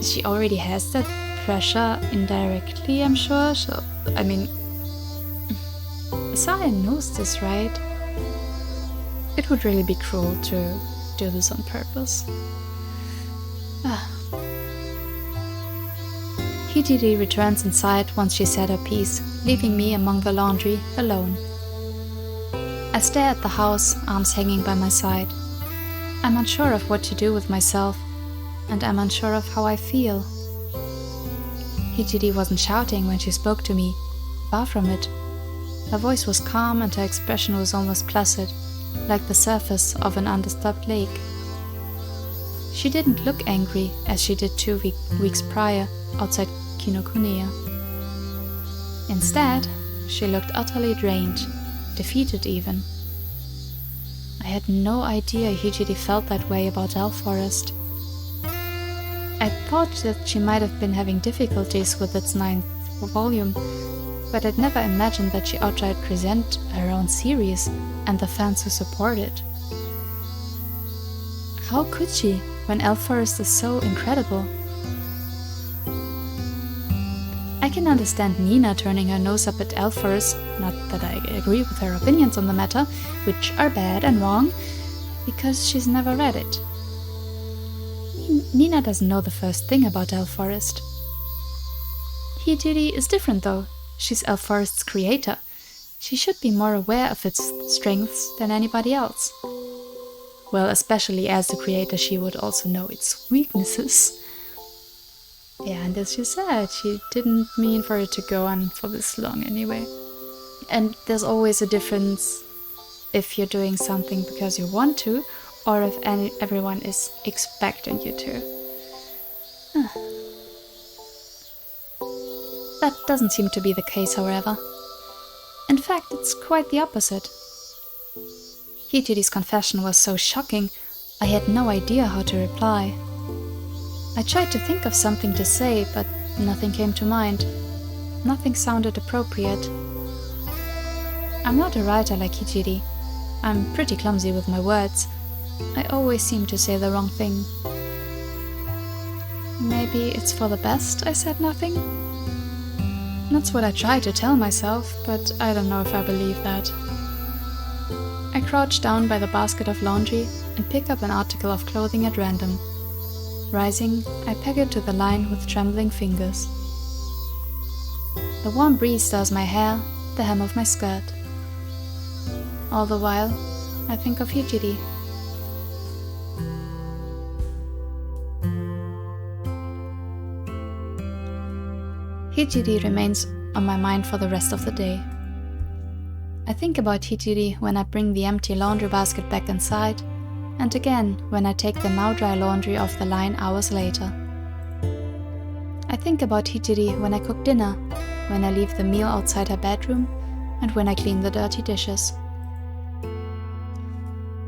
She already has that pressure indirectly, I'm sure. So, I mean, Sai knows this, right? It would really be cruel to do this on purpose. Hijiri returns inside once she said her piece, leaving me among the laundry alone. I stare at the house, arms hanging by my side. I'm unsure of what to do with myself, and I'm unsure of how I feel. Hijiri wasn't shouting when she spoke to me, far from it. Her voice was calm and her expression was almost placid, like the surface of an undisturbed lake. She didn't look angry as she did 2 weeks prior outside Kinokuniya. Instead, she looked utterly drained, defeated even. I had no idea Hijiri felt that way about Elf Forest. I thought that she might have been having difficulties with its 9th volume, but I'd never imagined that she outright present her own series and the fans who support it. How could she, when Elf Forest is so incredible? I can understand Nina turning her nose up at Elf Forest, not that I agree with her opinions on the matter, which are bad and wrong, because she's never read it. Nina doesn't know the first thing about Elf Forest. Hijiri is different though. She's Elf Forest's creator. She should be more aware of its strengths than anybody else. Well, especially as the creator, she would also know its weaknesses. Yeah, and as you said, she didn't mean for it to go on for this long anyway. And there's always a difference if you're doing something because you want to, or if everyone is expecting you to. That doesn't seem to be the case, however. In fact, it's quite the opposite. Hijiri's confession was so shocking, I had no idea how to reply. I tried to think of something to say, but nothing came to mind. Nothing sounded appropriate. I'm not a writer like Hijiri. I'm pretty clumsy with my words. I always seem to say the wrong thing. Maybe it's for the best I said nothing? That's what I try to tell myself, but I don't know if I believe that. I crouch down by the basket of laundry and pick up an article of clothing at random. Rising, I peg it to the line with trembling fingers. The warm breeze stirs my hair, the hem of my skirt. All the while, I think of Hijiri. Hijiri remains on my mind for the rest of the day. I think about Hijiri when I bring the empty laundry basket back inside, and again when I take the now dry laundry off the line hours later. I think about Hijiri when I cook dinner, when I leave the meal outside her bedroom, and when I clean the dirty dishes.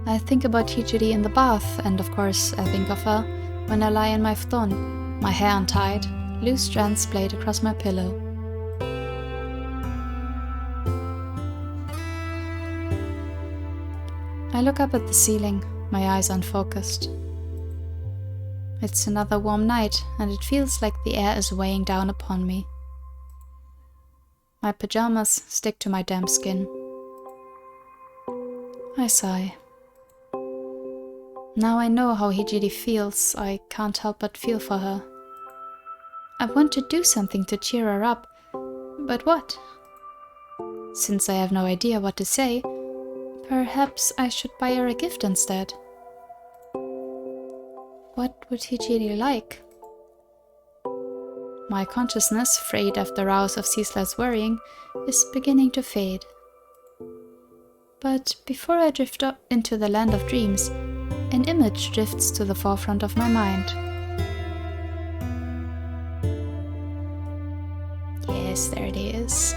I think about Hijiri in the bath, and of course I think of her when I lie in my futon, my hair untied, loose strands played across my pillow. I look up at the ceiling, my eyes unfocused. It's another warm night, and it feels like the air is weighing down upon me. My pajamas stick to my damp skin. I sigh. Now I know how Hijiri feels, I can't help but feel for her. I want to do something to cheer her up, but what? Since I have no idea what to say, perhaps I should buy her a gift instead. What would Hijiri like? My consciousness, frayed after hours of ceaseless worrying, is beginning to fade. But before I drift up into the land of dreams, an image drifts to the forefront of my mind. Yes, there it is.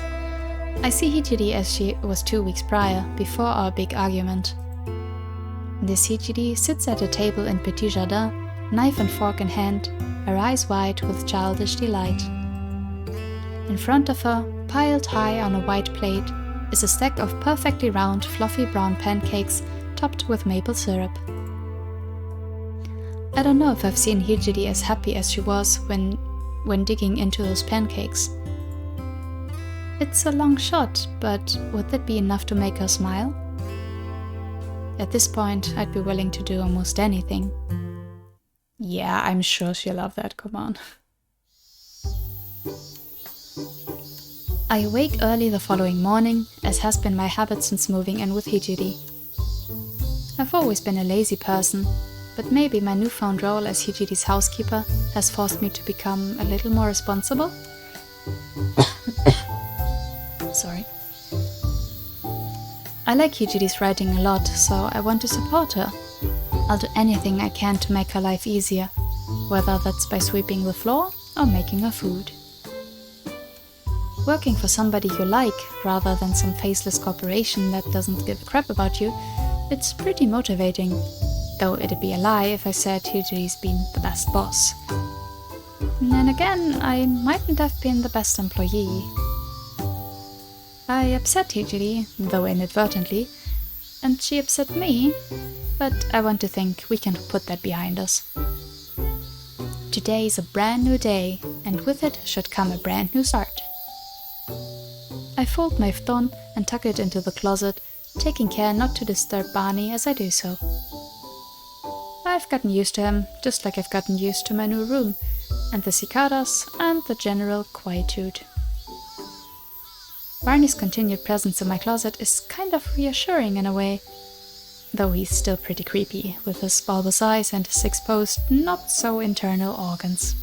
I see Hijiri as she was 2 weeks prior, before our big argument. This Hijiri sits at a table in Petit Jardin, knife and fork in hand, her eyes wide with childish delight. In front of her, piled high on a white plate, is a stack of perfectly round, fluffy brown pancakes topped with maple syrup. I don't know if I've seen Hijiri as happy as she was when digging into those pancakes. It's a long shot, but would that be enough to make her smile? At this point, I'd be willing to do almost anything. Yeah, I'm sure she'll love that, come on. I awake early the following morning, as has been my habit since moving in with Hijiri. I've always been a lazy person, but maybe my newfound role as Hijiri's housekeeper has forced me to become a little more responsible? Sorry. I like Hijiri's writing a lot, so I want to support her. I'll do anything I can to make her life easier, whether that's by sweeping the floor or making her food. Working for somebody you like, rather than some faceless corporation that doesn't give a crap about you, it's pretty motivating, though it'd be a lie if I said Hijiri's been the best boss. And then again, I mightn't have been the best employee. I upset Hijiri, though inadvertently, and she upset me, but I want to think we can put that behind us. Today is a brand new day, and with it should come a brand new start. I fold my futon and tuck it into the closet, taking care not to disturb Barney as I do so. I've gotten used to him, just like I've gotten used to my new room, and the cicadas, and the general quietude. Barney's continued presence in my closet is kind of reassuring in a way, though he's still pretty creepy, with his bulbous eyes and his exposed, not-so-internal organs.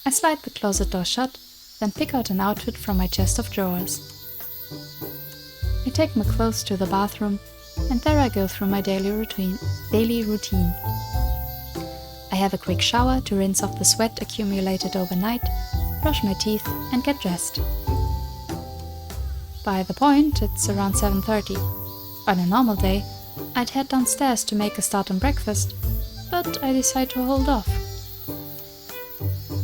I slide the closet door shut, then pick out an outfit from my chest of drawers. I take my clothes to the bathroom, and there I go through my daily routine. I have a quick shower to rinse off the sweat accumulated overnight, brush my teeth, and get dressed. By the point, it's around 7:30. On a normal day, I'd head downstairs to make a start on breakfast, but I decide to hold off.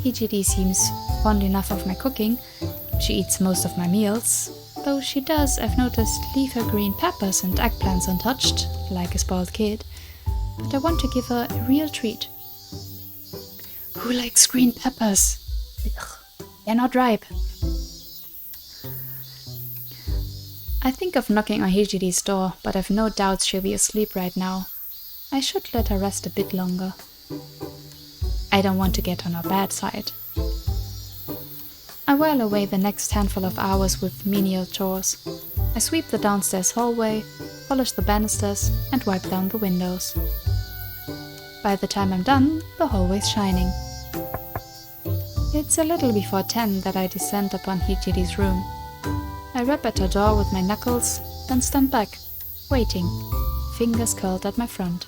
Hijiri seems fond enough of my cooking, she eats most of my meals, Though she does, I've noticed, leave her green peppers and eggplants untouched, like a spoiled kid. But I want to give her a real treat. Who likes green peppers? Ugh, they're not ripe. I think of knocking on Hijiri's door, but I've no doubts she'll be asleep right now. I should let her rest a bit longer. I don't want to get on her bad side. I while away the next handful of hours with menial chores. I sweep the downstairs hallway, polish the banisters, and wipe down the windows. By the time I'm done, the hallway's shining. It's a little before 10 that I descend upon Hijiri's room. I rap at her door with my knuckles, then stand back, waiting, fingers curled at my front.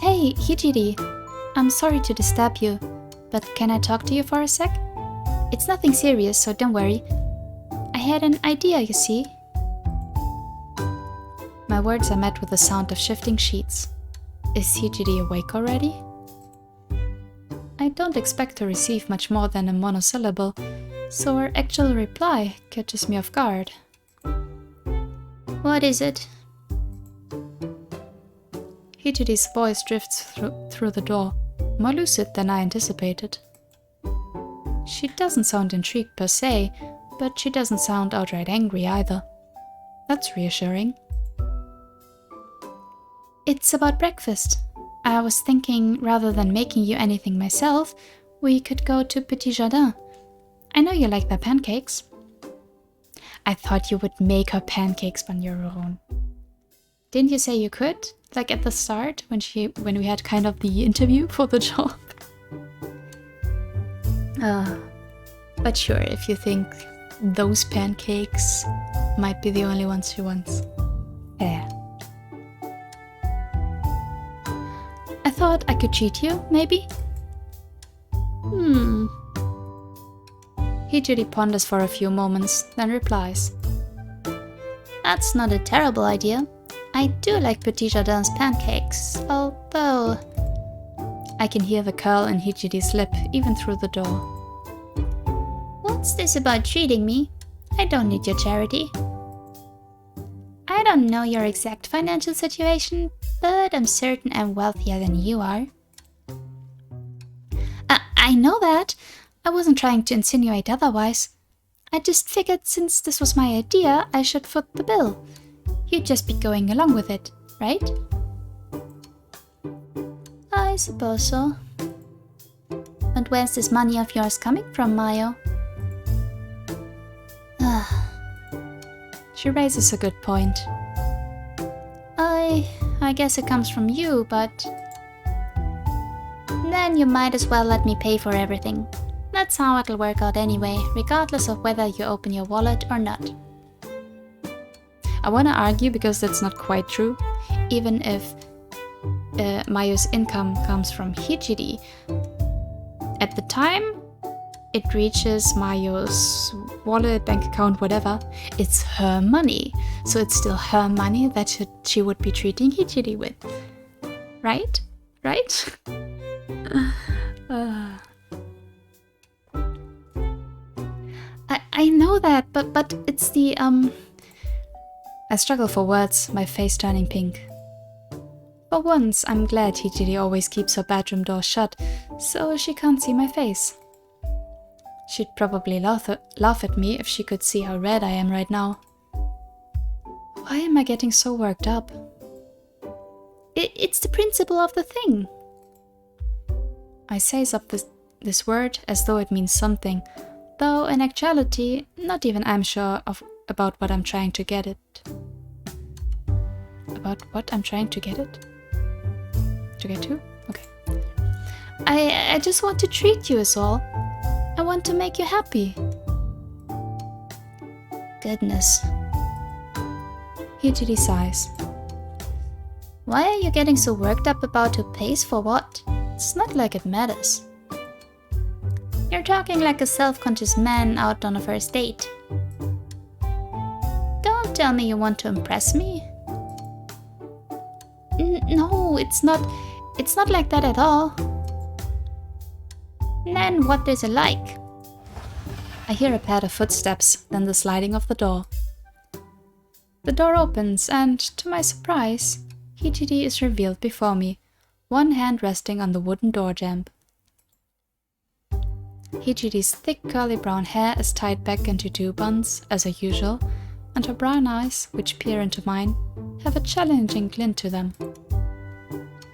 Hey, Hijiri. I'm sorry to disturb you, but can I talk to you for a sec? It's nothing serious, so don't worry. I had an idea, you see. My words are met with the sound of shifting sheets. Is Hijiri awake already? I don't expect to receive much more than a monosyllable, so her actual reply catches me off guard. What is it? Hijiri's voice drifts through the door, more lucid than I anticipated. She doesn't sound intrigued per se, but she doesn't sound outright angry either. That's reassuring. It's about breakfast. I was thinking, rather than making you anything myself, we could go to Petit Jardin. I know you like their pancakes. I thought you would make her pancakes on your own. Didn't you say you could? Like at the start, when we had kind of the interview for the job? But sure, if you think those pancakes might be the only ones she wants. Fair. I thought I could cheat you, maybe? Hijiri ponders for a few moments, then replies. That's not a terrible idea. I do like Petit Jardin's pancakes, although... I can hear the curl in Hijiri's lip, even through the door. What's this about treating me? I don't need your charity. I don't know your exact financial situation, but I'm certain I'm wealthier than you are. I know that. I wasn't trying to insinuate otherwise. I just figured since this was my idea, I should foot the bill. You'd just be going along with it, right? I suppose so. But where's this money of yours coming from, Mayo? She raises a good point. I guess it comes from you, but... Then you might as well let me pay for everything. That's how it'll work out anyway, regardless of whether you open your wallet or not. I want to argue because that's not quite true. Even if Mayo's income comes from Hijiri, at the time it reaches Mayo's wallet, bank account, whatever, it's her money. So it's still her money that she would be treating Hijiri with. Right? Right? I know that, but it's the, I struggle for words, my face turning pink. For once, I'm glad Hijiri always keeps her bedroom door shut, so she can't see my face. She'd probably laugh at me if she could see how red I am right now. Why am I getting so worked up? It's the principle of the thing. I size up this word as though it means something, though in actuality, not even I'm sure about what I'm trying to get it. About what I'm trying to get it? To get to? Okay. I just want to treat you is all. I want to make you happy. Goodness. Hijiri sighs. Why are you getting so worked up about who pays for what? It's not like it matters. You're talking like a self-conscious man out on a first date. Don't tell me you want to impress me. No, it's not like that at all. Then what is it like? I hear a pad of footsteps, then the sliding of the door. The door opens and, to my surprise, Hijiri is revealed before me, one hand resting on the wooden door jamb. Hijiri's thick curly brown hair is tied back into 2 buns, as usual, and her brown eyes, which peer into mine, have a challenging glint to them.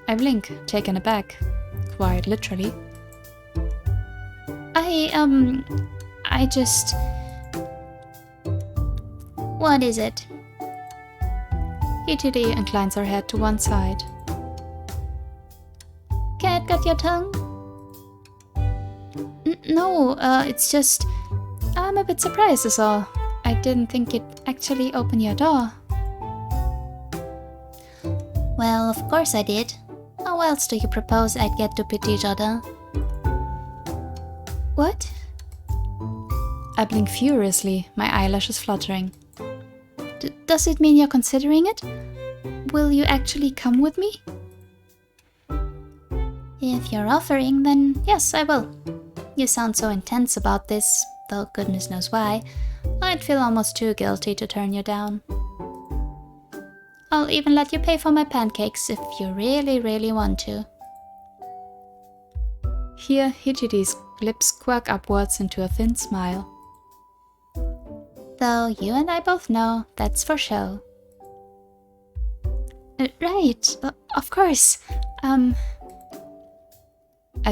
I blink, taken aback, quite literally. I just... What is it? Hijiri inclines her head to one side. Cat got your tongue? No, it's just... I'm a bit surprised is all. I didn't think you'd actually open your door. Well, of course I did. How else do you propose I'd get to Petit Jardin? What? I blink furiously, my eyelashes fluttering. Does it mean you're considering it? Will you actually come with me? If you're offering, then yes, I will. You sound so intense about this, though goodness knows why. I'd feel almost too guilty to turn you down. I'll even let you pay for my pancakes if you really, really want to. Here, Hijiri's lips quirk upwards into a thin smile. Though you and I both know that's for show. Right, of course. I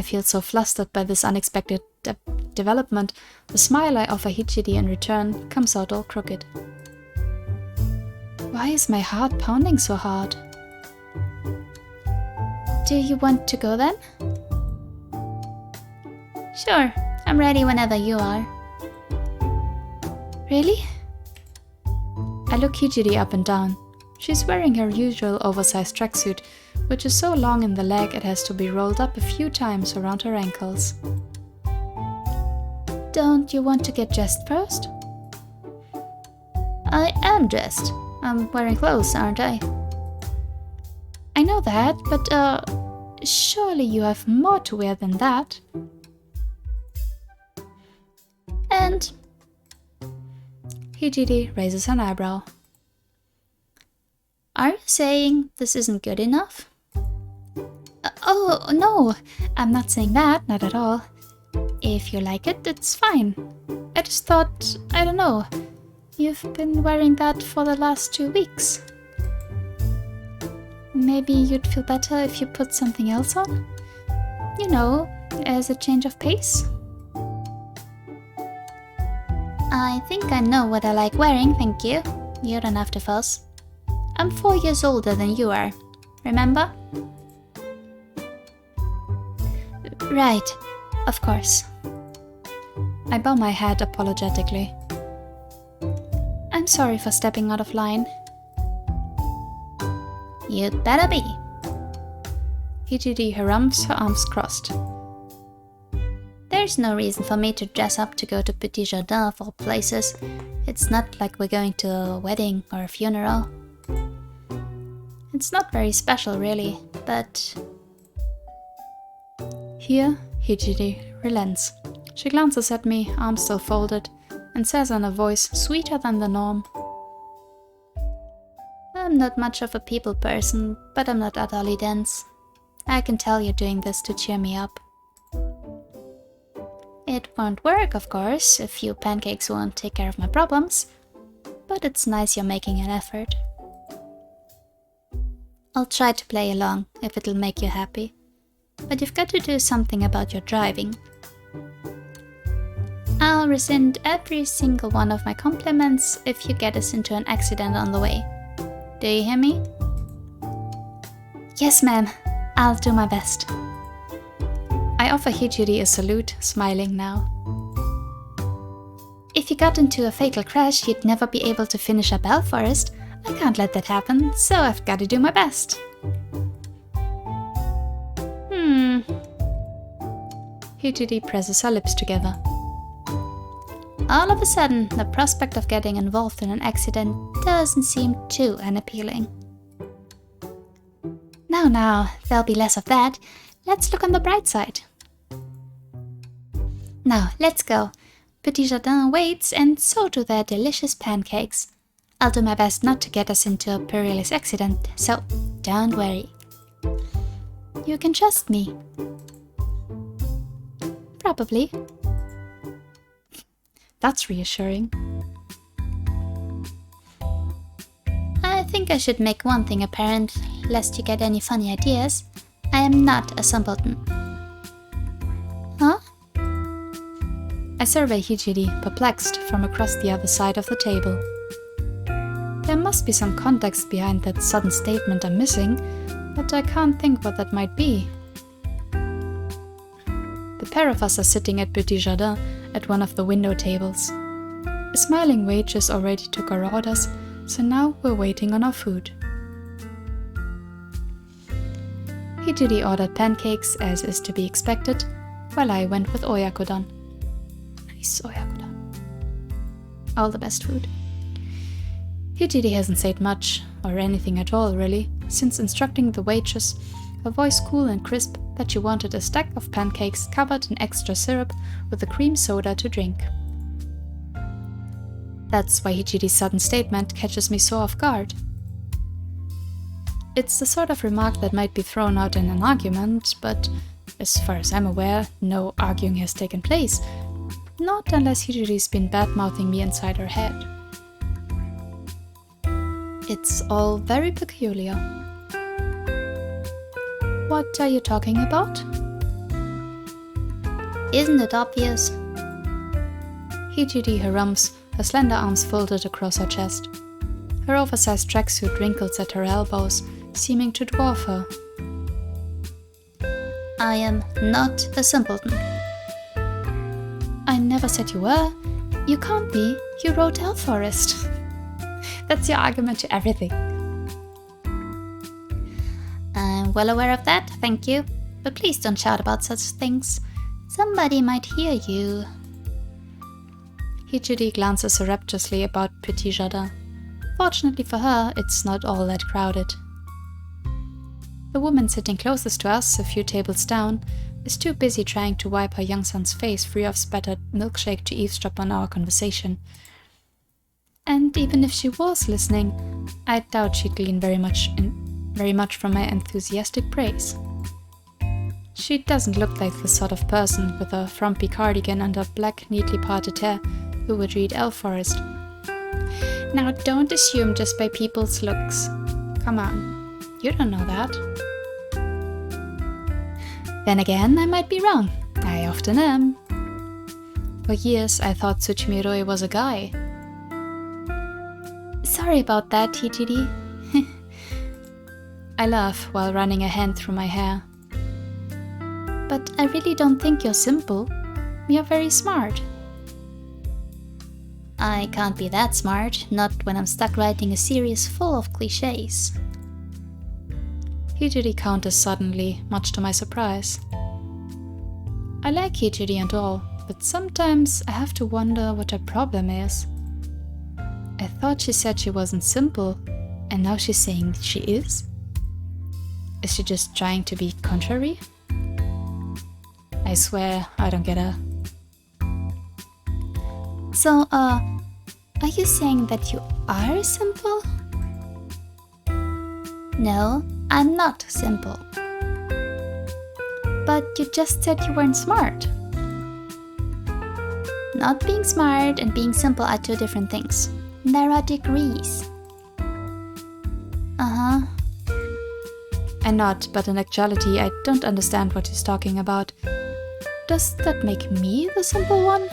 feel so flustered by this unexpected development, the smile I offer Hijiri in return comes out all crooked. Why is my heart pounding so hard? Do you want to go then? Sure, I'm ready whenever you are. Really? I look Hijiri up and down. She's wearing her usual oversized tracksuit, which is so long in the leg it has to be rolled up a few times around her ankles. Don't you want to get dressed first? I am dressed. I'm wearing clothes, aren't I? I know that, but surely you have more to wear than that. And? Hijiri raises an eyebrow. Are you saying this isn't good enough? Oh, no, I'm not saying that, not at all. If you like it, it's fine. I just thought, I don't know, you've been wearing that for the last 2 weeks. Maybe you'd feel better if you put something else on? You know, as a change of pace? I think I know what I like wearing, thank you. You don't have to fuss. I'm 4 years older than you are, remember? Right, of course. I bow my head apologetically. I'm sorry for stepping out of line. You'd better be. Hijiri harums, her arms crossed. There's no reason for me to dress up to go to Petit Jardin of all places. It's not like we're going to a wedding or a funeral. It's not very special, really, but... Here, Hijiri relents. She glances at me, arms still folded, and says in a voice sweeter than the norm. I'm not much of a people person, but I'm not utterly dense. I can tell you're doing this to cheer me up. It won't work, of course, a few pancakes won't take care of my problems, but it's nice you're making an effort. I'll try to play along, if it'll make you happy. But you've got to do something about your driving. I'll rescind every single one of my compliments if you get us into an accident on the way. Do you hear me? Yes, ma'am. I'll do my best. I offer Hijiri a salute, smiling now. If you got into a fatal crash, you'd never be able to finish up Forest. I can't let that happen, so I've got to do my best. Hijiri presses her lips together. All of a sudden, the prospect of getting involved in an accident doesn't seem too unappealing. Now, there'll be less of that. Let's look on the bright side. Now, let's go. Petit Jardin waits, and so do their delicious pancakes. I'll do my best not to get us into a perilous accident, so don't worry. You can trust me. Probably. That's reassuring. I think I should make one thing apparent, lest you get any funny ideas. I am not a simpleton. Huh? I survey Hijiri, perplexed, from across the other side of the table. There must be some context behind that sudden statement I'm missing, but I can't think what that might be. The pair of us are sitting at Petit Jardin at one of the window tables. A smiling waitress already took our orders, so now we're waiting on our food. Hijiri ordered pancakes, as is to be expected, while I went with oyakodon. Nice oyakodon. All the best food. Hijiri hasn't said much, or anything at all really, since instructing the waitress, her voice cool and crisp, that she wanted a stack of pancakes covered in extra syrup with a cream soda to drink. That's why Hijiri's sudden statement catches me so off guard. It's the sort of remark that might be thrown out in an argument, but as far as I'm aware, no arguing has taken place. Not unless Hijiri's been bad-mouthing me inside her head. It's all very peculiar. What are you talking about? Isn't it obvious? Hijiri harums, her slender arms folded across her chest. Her oversized tracksuit wrinkles at her elbows, seeming to dwarf her. I am not a simpleton. I never said you were. You can't be. You wrote Elf Forest. That's your argument to everything. I'm well aware of that, thank you. But please don't shout about such things. Somebody might hear you. Hijiri glances surreptitiously about Petit Jardin. Fortunately for her, it's not all that crowded. The woman sitting closest to us, a few tables down, is too busy trying to wipe her young son's face free of spattered milkshake to eavesdrop on our conversation. And even if she was listening, I doubt she'd glean very much from my enthusiastic praise. She doesn't look like the sort of person with a frumpy cardigan under black, neatly parted hair who would read Elf Forest. Now don't assume just by people's looks. Come on, you don't know that. Then again, I might be wrong. I often am. For years, I thought Tsuchimi was a guy. Sorry about that, Hijiri. I laugh while running a hand through my hair. But I really don't think you're simple. You're very smart. I can't be that smart, not when I'm stuck writing a series full of cliches. Hijiri counters suddenly, much to my surprise. I like Hijiri and all, but sometimes I have to wonder what her problem is. I thought she said she wasn't simple, and now she's saying she is? Is she just trying to be contrary? I swear, I don't get her. So, are you saying that you are simple? No, I'm not simple. But you just said you weren't smart. Not being smart and being simple are two different things. There are degrees. Uh-huh. I nod, but in actuality I don't understand what he's talking about. Does that make me the simple one?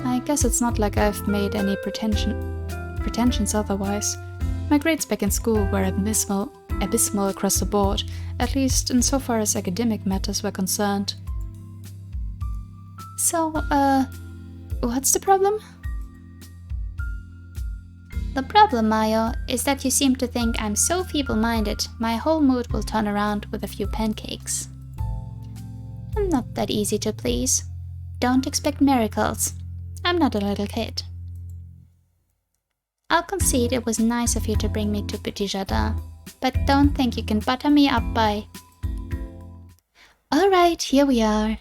I guess it's not like I've made any pretensions otherwise. My grades back in school were abysmal across the board, at least insofar as academic matters were concerned. So, what's the problem? The problem, Mayo, is that you seem to think I'm so feeble-minded, my whole mood will turn around with a few pancakes. I'm not that easy to please. Don't expect miracles. I'm not a little kid. I'll concede it was nice of you to bring me to Petit Jardin, but don't think you can butter me up by... Alright, here we are.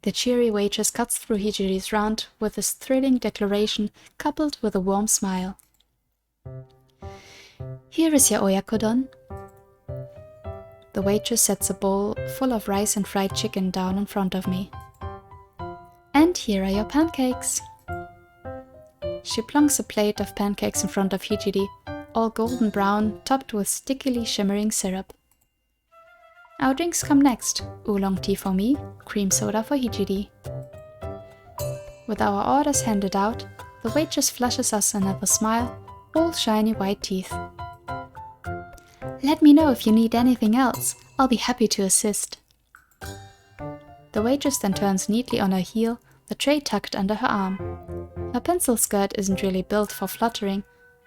The cheery waitress cuts through Hijiri's round with this thrilling declaration coupled with a warm smile. "Here is your oyakodon." The waitress sets a bowl full of rice and fried chicken down in front of me. "And here are your pancakes." She plonks a plate of pancakes in front of Hijiri, all golden brown, topped with stickily shimmering syrup. Our drinks come next: oolong tea for me, cream soda for Hijiri. With our orders handed out, the waitress flashes us another smile, all shiny white teeth. "Let me know if you need anything else. I'll be happy to assist." The waitress then turns neatly on her heel, the tray tucked under her arm. Her pencil skirt isn't really built for fluttering,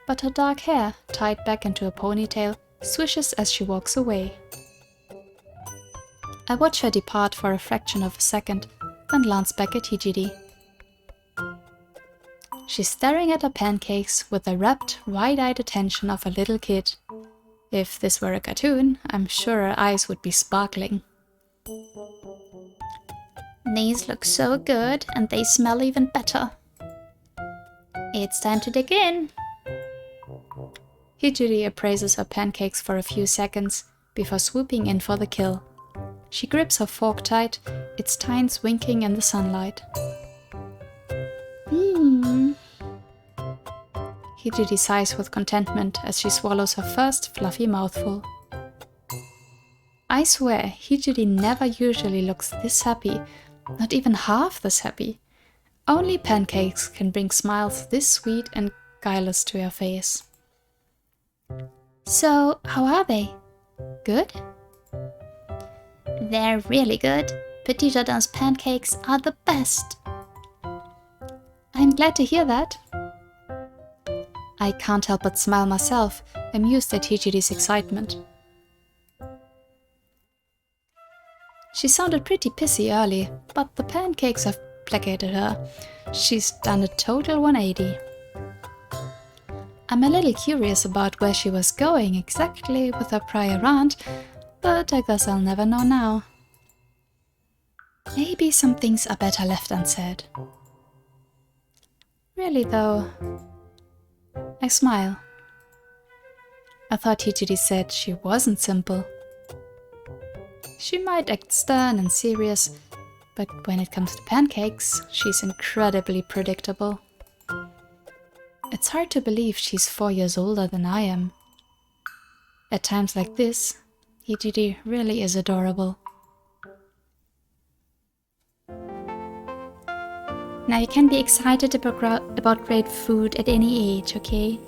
but her dark hair, tied back into a ponytail, swishes as she walks away. I watch her depart for a fraction of a second, then glance back at Hijiri. She's staring at her pancakes with the rapt, wide-eyed attention of a little kid. If this were a cartoon, I'm sure her eyes would be sparkling. "These look so good, and they smell even better. It's time to dig in." Hijiri appraises her pancakes for a few seconds before swooping in for the kill. She grips her fork tight, its tines winking in the sunlight. Hijiri sighs with contentment as she swallows her first fluffy mouthful. I swear, Hijiri never usually looks this happy, not even half this happy. Only pancakes can bring smiles this sweet and guileless to your face. "So, how are they?" Good? "They're really good. Petit Jardin's pancakes are the best." I'm glad to hear that. I can't help but smile myself, amused at Hijiri's excitement. She sounded pretty pissy early, but the pancakes have placated her. She's done a total 180. I'm a little curious about where she was going exactly with her prior rant, but I guess I'll never know now. Maybe some things are better left unsaid. Really though, I smile. I thought Hijiri said she wasn't simple. She might act stern and serious, but when it comes to pancakes, she's incredibly predictable. It's hard to believe she's 4 years older than I am. At times like this, Hijiri really is adorable. Now you can be excited about great food at any age, okay?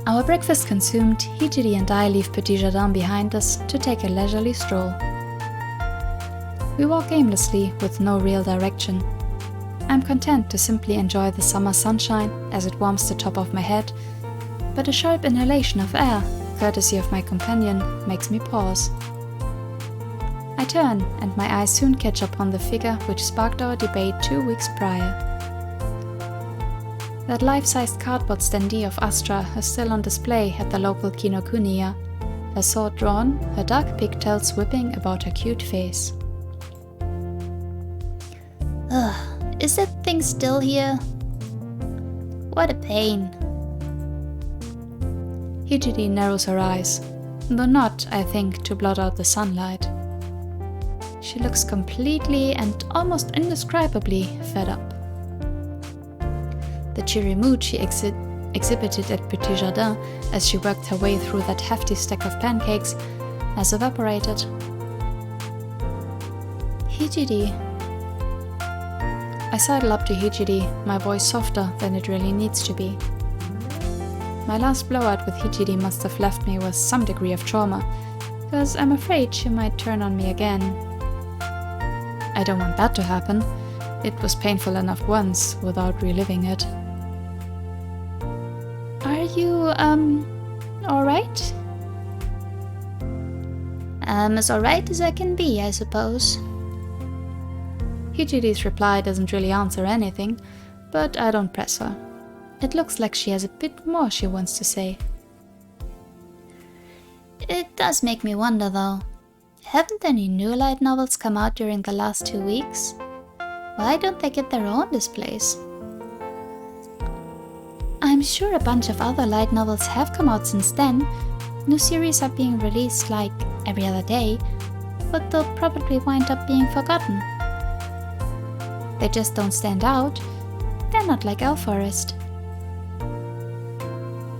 Our breakfast consumed, Hijiri and I leave Petit Jardin behind us to take a leisurely stroll. We walk aimlessly with no real direction. I'm content to simply enjoy the summer sunshine as it warms the top of my head, but a sharp inhalation of air, courtesy of my companion, makes me pause. I turn, and my eyes soon catch upon the figure which sparked our debate 2 weeks prior. That life-sized cardboard standee of Astra is still on display at the local Kinokuniya, her sword drawn, her dark pigtails whipping about her cute face. Ugh, is that thing still here? What a pain. Hijiri narrows her eyes, though not, I think, to blot out the sunlight. She looks completely and almost indescribably fed up. The cheery mood she exhibited at Petit Jardin as she worked her way through that hefty stack of pancakes has evaporated. Hijiri. I sidle up to Hijiri, my voice softer than it really needs to be. My last blowout with Hijiri must have left me with some degree of trauma, because I'm afraid she might turn on me again. I don't want that to happen. It was painful enough once without reliving it. Are you, alright? As alright as I can be, I suppose. Hijiri's reply doesn't really answer anything, but I don't press her. It looks like she has a bit more she wants to say. It does make me wonder, though. Haven't any new light novels come out during the last 2 weeks? Why don't they get their own displays? I'm sure a bunch of other light novels have come out since then. New series are being released like every other day, but they'll probably wind up being forgotten. They just don't stand out. They're not like Forest.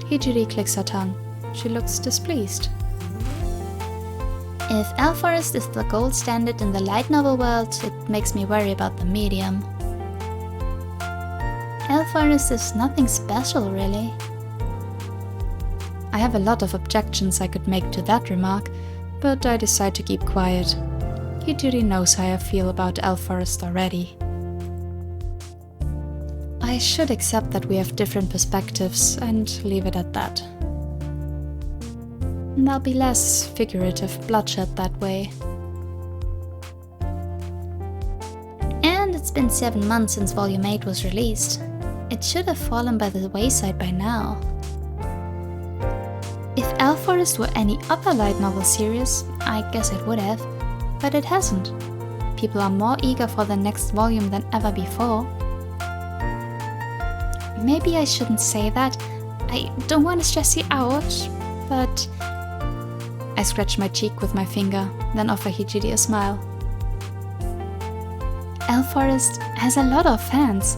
Hijiri clicks her tongue. She looks displeased. If Forest is the gold standard in the light novel world, it makes me worry about the medium. Forest is nothing special, really. I have a lot of objections I could make to that remark, but I decide to keep quiet. Hijiri knows how I feel about Forest already. I should accept that we have different perspectives and leave it at that. There'll be less figurative bloodshed that way. And it's been 7 months since Volume 8 was released. It should have fallen by the wayside by now. If Forest were any other light novel series, I guess it would have, but it hasn't. People are more eager for the next volume than ever before. Maybe I shouldn't say that. I don't want to stress you out, but... I scratch my cheek with my finger, then offer Hijiri a smile. Forest has a lot of fans.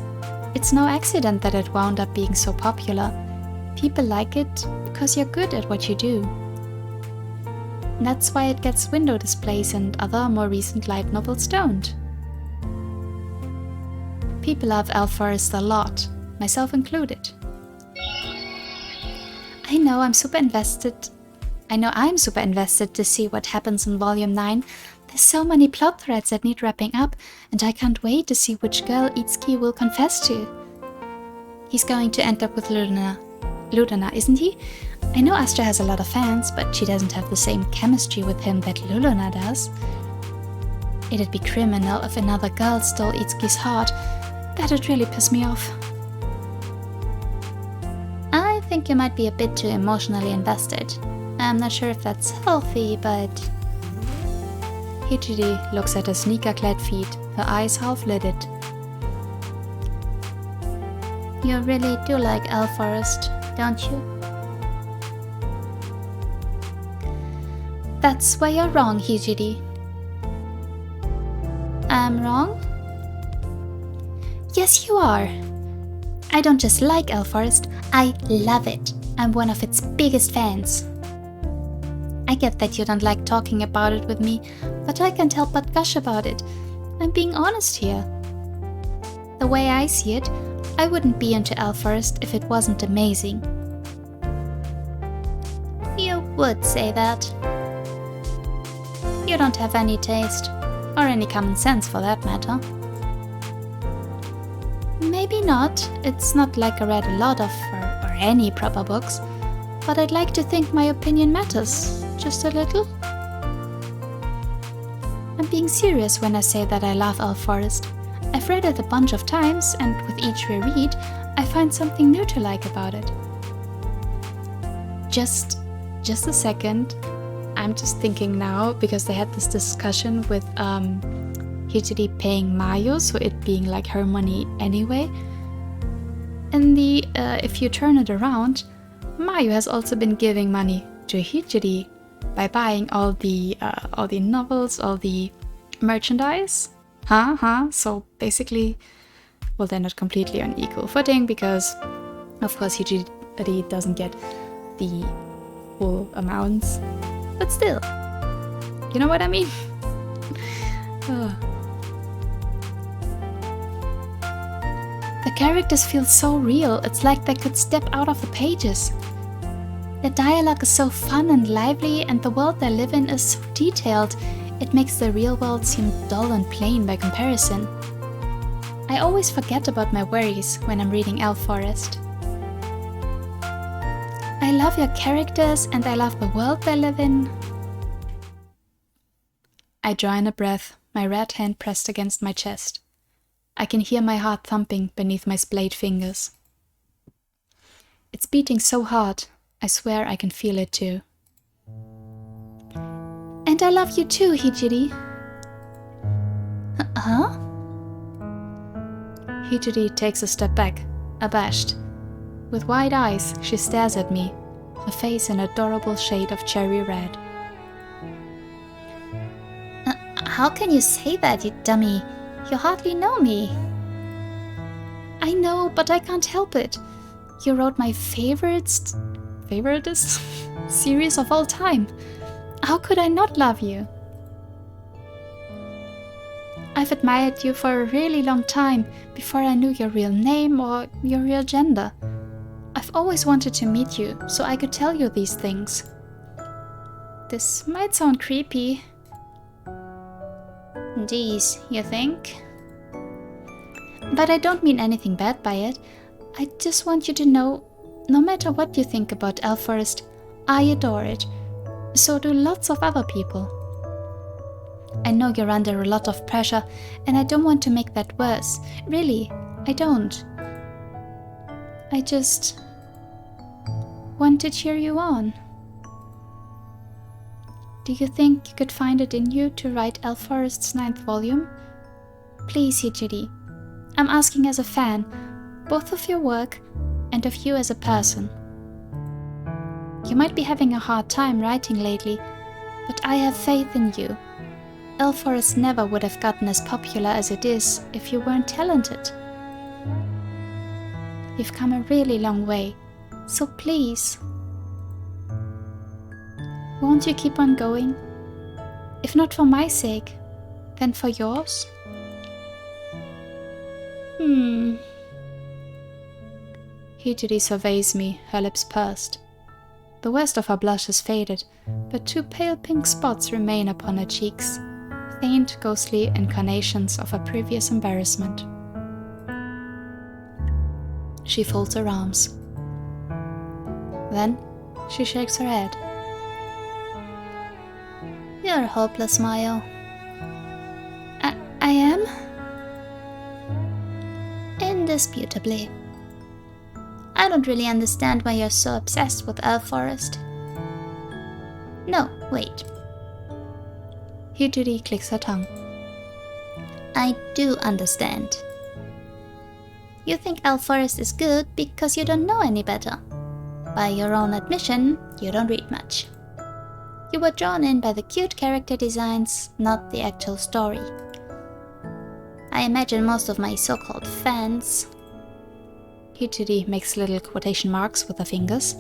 It's no accident that it wound up being so popular. People like it because you're good at what you do. That's why it gets window displays and other more recent light novels don't. People love Forest a lot, myself included. I know I'm super invested to see what happens in Volume 9. There's so many plot threads that need wrapping up, and I can't wait to see which girl Itsuki will confess to. He's going to end up with Ludana, isn't he? I know Astra has a lot of fans, but she doesn't have the same chemistry with him that Ludana does. It'd be criminal if another girl stole Itsuki's heart. That'd really piss me off. I think you might be a bit too emotionally invested. I'm not sure if that's healthy, but... Hijiri looks at her sneaker-clad feet, her eyes half-lidded. You really do like Forest, don't you? That's where you're wrong, Hijiri. I'm wrong? Yes, you are. I don't just like Forest, I love it. I'm one of its biggest fans. I get that you don't like talking about it with me, but I can't help but gush about it. I'm being honest here. The way I see it, I wouldn't be into Forest if it wasn't amazing. You would say that. You don't have any taste, or any common sense for that matter. Maybe not. It's not like I read a lot of, or any proper books, but I'd like to think my opinion matters. Just a little. I'm being serious when I say that I love Forest. I've read it a bunch of times, and with each reread, I find something new to like about it. Just a second. I'm just thinking now, because they had this discussion with Hijiri paying Mayu, so it being like her money anyway. In the if you turn it around, Mayu has also been giving money to Hijiri by buying all the novels, all the merchandise. So basically, well, they're not completely on equal footing because, of course, Hijiri doesn't get the full amounts. But still, you know what I mean? The characters feel so real, it's like they could step out of the pages. The dialogue is so fun and lively, and the world they live in is so detailed, it makes the real world seem dull and plain by comparison. I always forget about my worries when I'm reading Forest. I love your characters, and I love the world they live in. I draw in a breath, my red hand pressed against my chest. I can hear my heart thumping beneath my splayed fingers. It's beating so hard, I swear I can feel it too. And And I love you too, Hijiri. Huh? Hijiri takes a step back, abashed. With wide eyes, she stares at me, her face an adorable shade of cherry red. How can you say that, you dummy? You hardly know me. I know, but I can't help it. You wrote my favoritist series of all time. How could I not love you? I've admired you for a really long time, before I knew your real name or your real gender. I've always wanted to meet you, so I could tell you these things. This might sound creepy. Geez, you think? But I don't mean anything bad by it. I just want you to know, no matter what you think about Elfforest, I adore it. So do lots of other people. I know you're under a lot of pressure, and I don't want to make that worse. Really, I don't. I just want to cheer you on. Do you think you could find it in you to write Elfforest's 9th volume? Please, Hijiri. I'm asking as a fan, both of your work and of you as a person. You might be having a hard time writing lately, but I have faith in you. Elfforest never would have gotten as popular as it is if you weren't talented. You've come a really long way, so please. Won't you keep on going? If not for my sake, then for yours? Hijiri surveys me, her lips pursed. The worst of her blush has faded, but 2 pale pink spots remain upon her cheeks, faint, ghostly incarnations of her previous embarrassment. She folds her arms. Then she shakes her head. You're a hopeless, Mayo. I am? Indisputably. I don't really understand why you're so obsessed with Elfforest. No, wait. Hijiri clicks her tongue. I do understand. You think Elfforest is good because you don't know any better. By your own admission, you don't read much. You were drawn in by the cute character designs, not the actual story. I imagine most of my so-called fans, Hijiri makes little quotation marks with her fingers,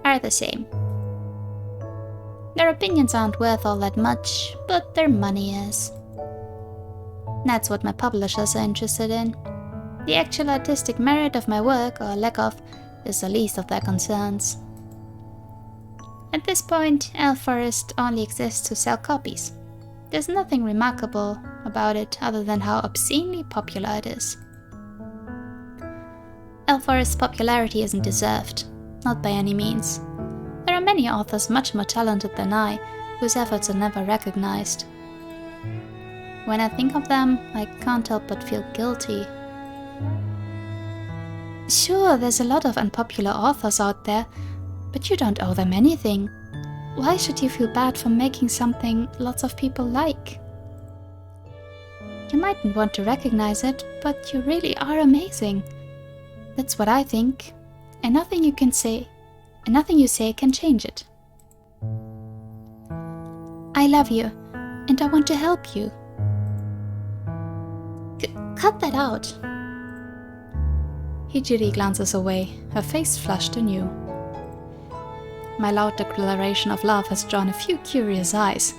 are the same. Their opinions aren't worth all that much, but their money is. That's what my publishers are interested in. The actual artistic merit of my work, or lack of, is the least of their concerns. At this point, Elfforest only exists to sell copies. There's nothing remarkable about it other than how obscenely popular it is. Elfforest's popularity isn't deserved, not by any means. There are many authors much more talented than I, whose efforts are never recognized. When I think of them, I can't help but feel guilty. Sure, there's a lot of unpopular authors out there, but you don't owe them anything. Why should you feel bad for making something lots of people like? You mightn't want to recognize it, but you really are amazing. That's what I think, and nothing you say can change it. I love you, and I want to help you. Cut that out. Hijiri glances away, her face flushed anew. My loud declaration of love has drawn a few curious eyes.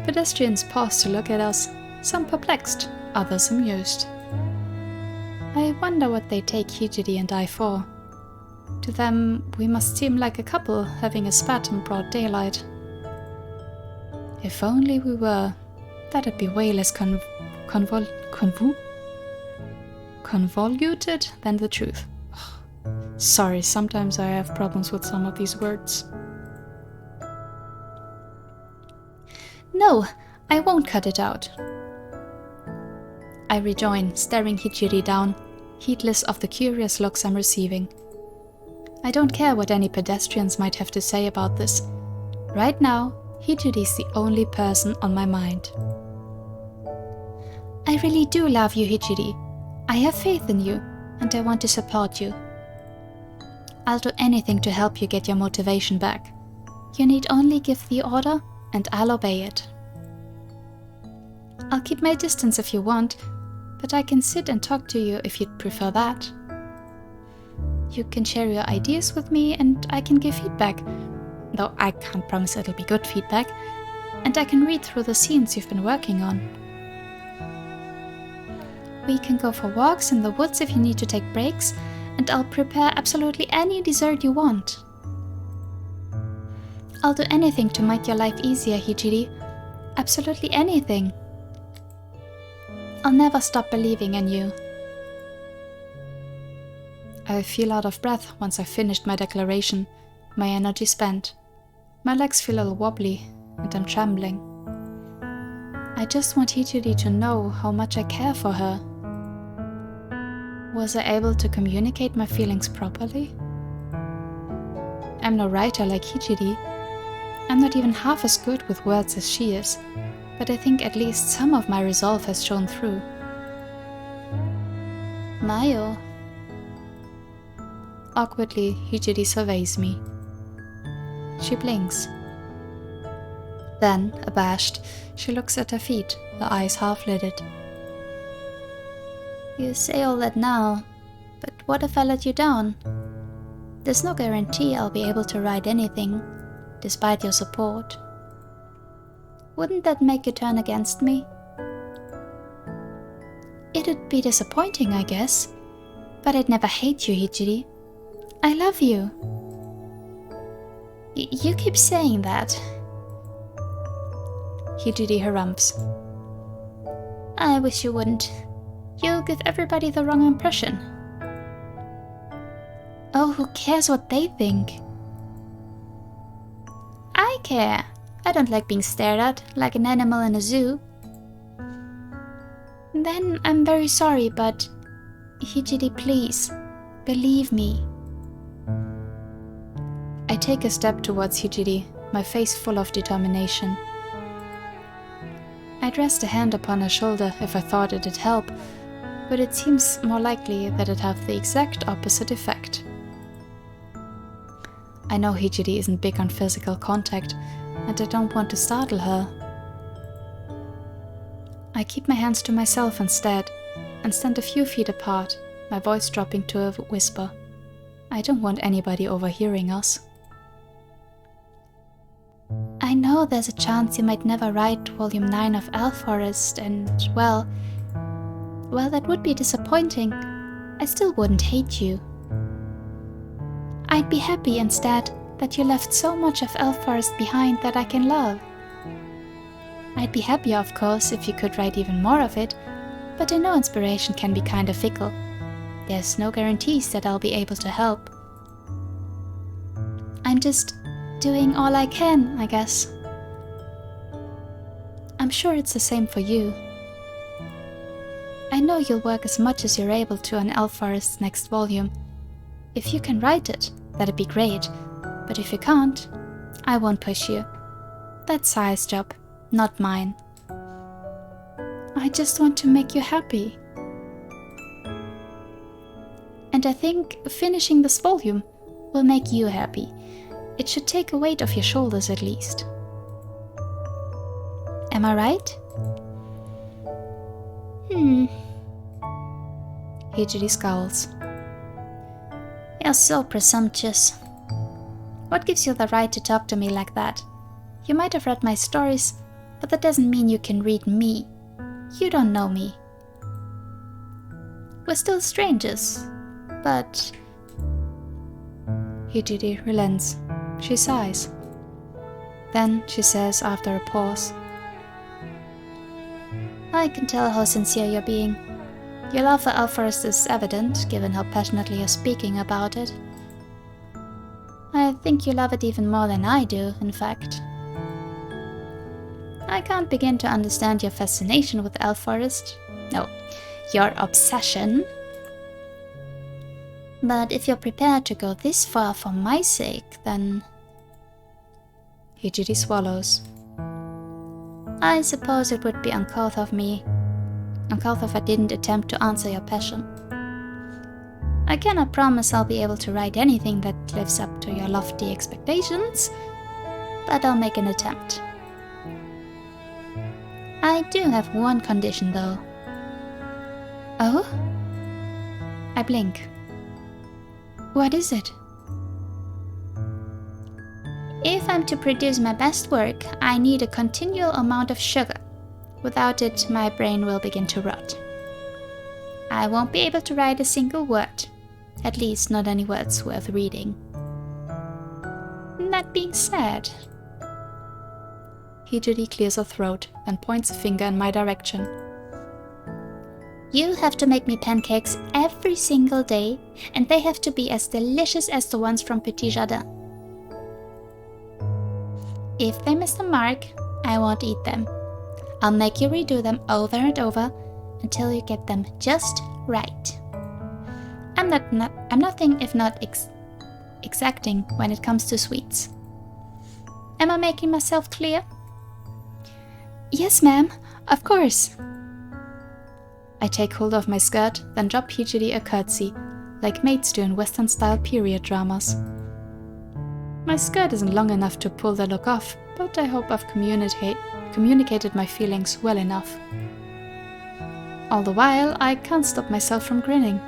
Pedestrians pause to look at us, some perplexed, others amused. I wonder what they take Hijiri and I for. To them, we must seem like a couple having a spat in broad daylight. If only we were, that'd be way less convoluted than the truth. Sorry, sometimes I have problems with some of these words. No, I won't cut it out. I rejoin, staring Hijiri down, heedless of the curious looks I'm receiving. I don't care what any pedestrians might have to say about this. Right now, Hijiri is the only person on my mind. I really do love you, Hijiri. I have faith in you, and I want to support you. I'll do anything to help you get your motivation back. You need only give the order, and I'll obey it. I'll keep my distance if you want, but I can sit and talk to you if you'd prefer that. You can share your ideas with me and I can give feedback, though I can't promise it'll be good feedback, and I can read through the scenes you've been working on. We can go for walks in the woods if you need to take breaks, and I'll prepare absolutely any dessert you want. I'll do anything to make your life easier, Hijiri. Absolutely anything. I'll never stop believing in you. I feel out of breath once I've finished my declaration, my energy spent. My legs feel a little wobbly, and I'm trembling. I just want Hijiri to know how much I care for her. Was I able to communicate my feelings properly? I'm no writer like Hijiri. I'm not even half as good with words as she is, but I think at least some of my resolve has shown through. Mayo. Awkwardly, Hijiri surveys me. She blinks. Then, abashed, she looks at her feet, her eyes half-lidded. You say all that now, but what if I let you down? There's no guarantee I'll be able to write anything, despite your support. Wouldn't that make you turn against me? It'd be disappointing, I guess, but I'd never hate you, Hijiri. I love you. You keep saying that. Hijiri harumphs. I wish you wouldn't. You give everybody the wrong impression. Oh, who cares what they think? I care. I don't like being stared at like an animal in a zoo. Then I'm very sorry, but Hijiri, please, believe me. I take a step towards Hijiri, my face full of determination. I'd rest a hand upon her shoulder if I thought it'd help, but it seems more likely that it'd have the exact opposite effect. I know Hijiri isn't big on physical contact, and I don't want to startle her. I keep my hands to myself instead, and stand a few feet apart, my voice dropping to a whisper. I don't want anybody overhearing us. I know there's a chance you might never write Volume 9 of Elf Forest, and, well, that would be disappointing. I still wouldn't hate you. I'd be happy instead that you left so much of Elf Forest behind that I can love. I'd be happier, of course, if you could write even more of it, but I know inspiration can be kind of fickle. There's no guarantees that I'll be able to help. I'm just doing all I can, I guess. I'm sure it's the same for you. I know you'll work as much as you're able to on Elf Forest's next volume. If you can write it, that'd be great, but if you can't, I won't push you. That's Sai's job, not mine. I just want to make you happy. And I think finishing this volume will make you happy. It should take a weight off your shoulders at least. Am I right? Hijiri scowls. You're so presumptuous. What gives you the right to talk to me like that? You might have read my stories, but that doesn't mean you can read me. You don't know me. We're still strangers, but... Hijiri relents. She sighs. Then she says after a pause, I can tell how sincere you're being. Your love for Elf Forest is evident, given how passionately you're speaking about it. I think you love it even more than I do, in fact. I can't begin to understand your fascination with Elf Forest. No, your obsession. But if you're prepared to go this far for my sake, then... Hijiri swallows. I suppose it would be uncouth of me. Uncouth if I didn't attempt to answer your passion. I cannot promise I'll be able to write anything that lives up to your lofty expectations, but I'll make an attempt. I do have one condition, though. Oh? I blink. What is it? If I'm to produce my best work, I need a continual amount of sugar. Without it, my brain will begin to rot. I won't be able to write a single word. At least not any words worth reading. That being said... Hijiri clears her throat and points a finger in my direction. You have to make me pancakes every single day, and they have to be as delicious as the ones from Petit Jardin. If they miss the mark, I won't eat them. I'll make you redo them over and over until you get them just right. I'm nothing if not exacting when it comes to sweets. Am I making myself clear? Yes, ma'am, of course. I take hold of my skirt, then drop Hijiri a curtsy, like maids do in Western-style period dramas. My skirt isn't long enough to pull the look off, but I hope I've communicated my feelings well enough. All the while, I can't stop myself from grinning.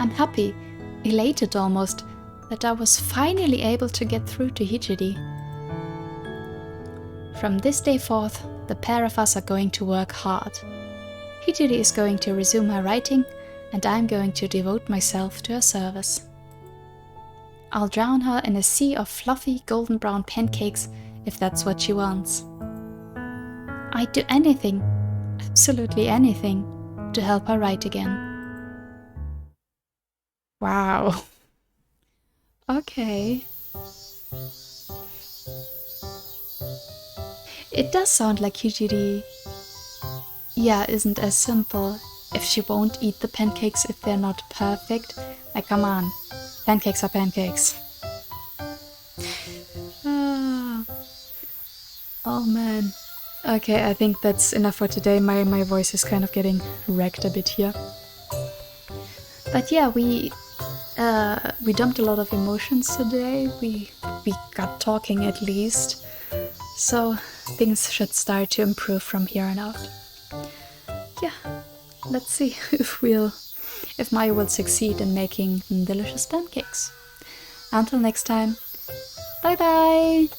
I'm happy, elated almost, that I was finally able to get through to Hijiri. From this day forth, the pair of us are going to work hard. Hijiri is going to resume her writing, and I'm going to devote myself to her service. I'll drown her in a sea of fluffy golden brown pancakes if that's what she wants. I'd do anything, absolutely anything, to help her write again. Wow. Okay. It does sound like Hijiri, isn't as simple. If she won't eat the pancakes if they're not perfect, like come on, pancakes are pancakes. Oh man. Okay, I think that's enough for today. My voice is kind of getting wrecked a bit here. But yeah, we dumped a lot of emotions today. We got talking at least. So things should start to improve from here on out. Yeah, let's see if Maya will succeed in making delicious pancakes. Until next time, bye bye!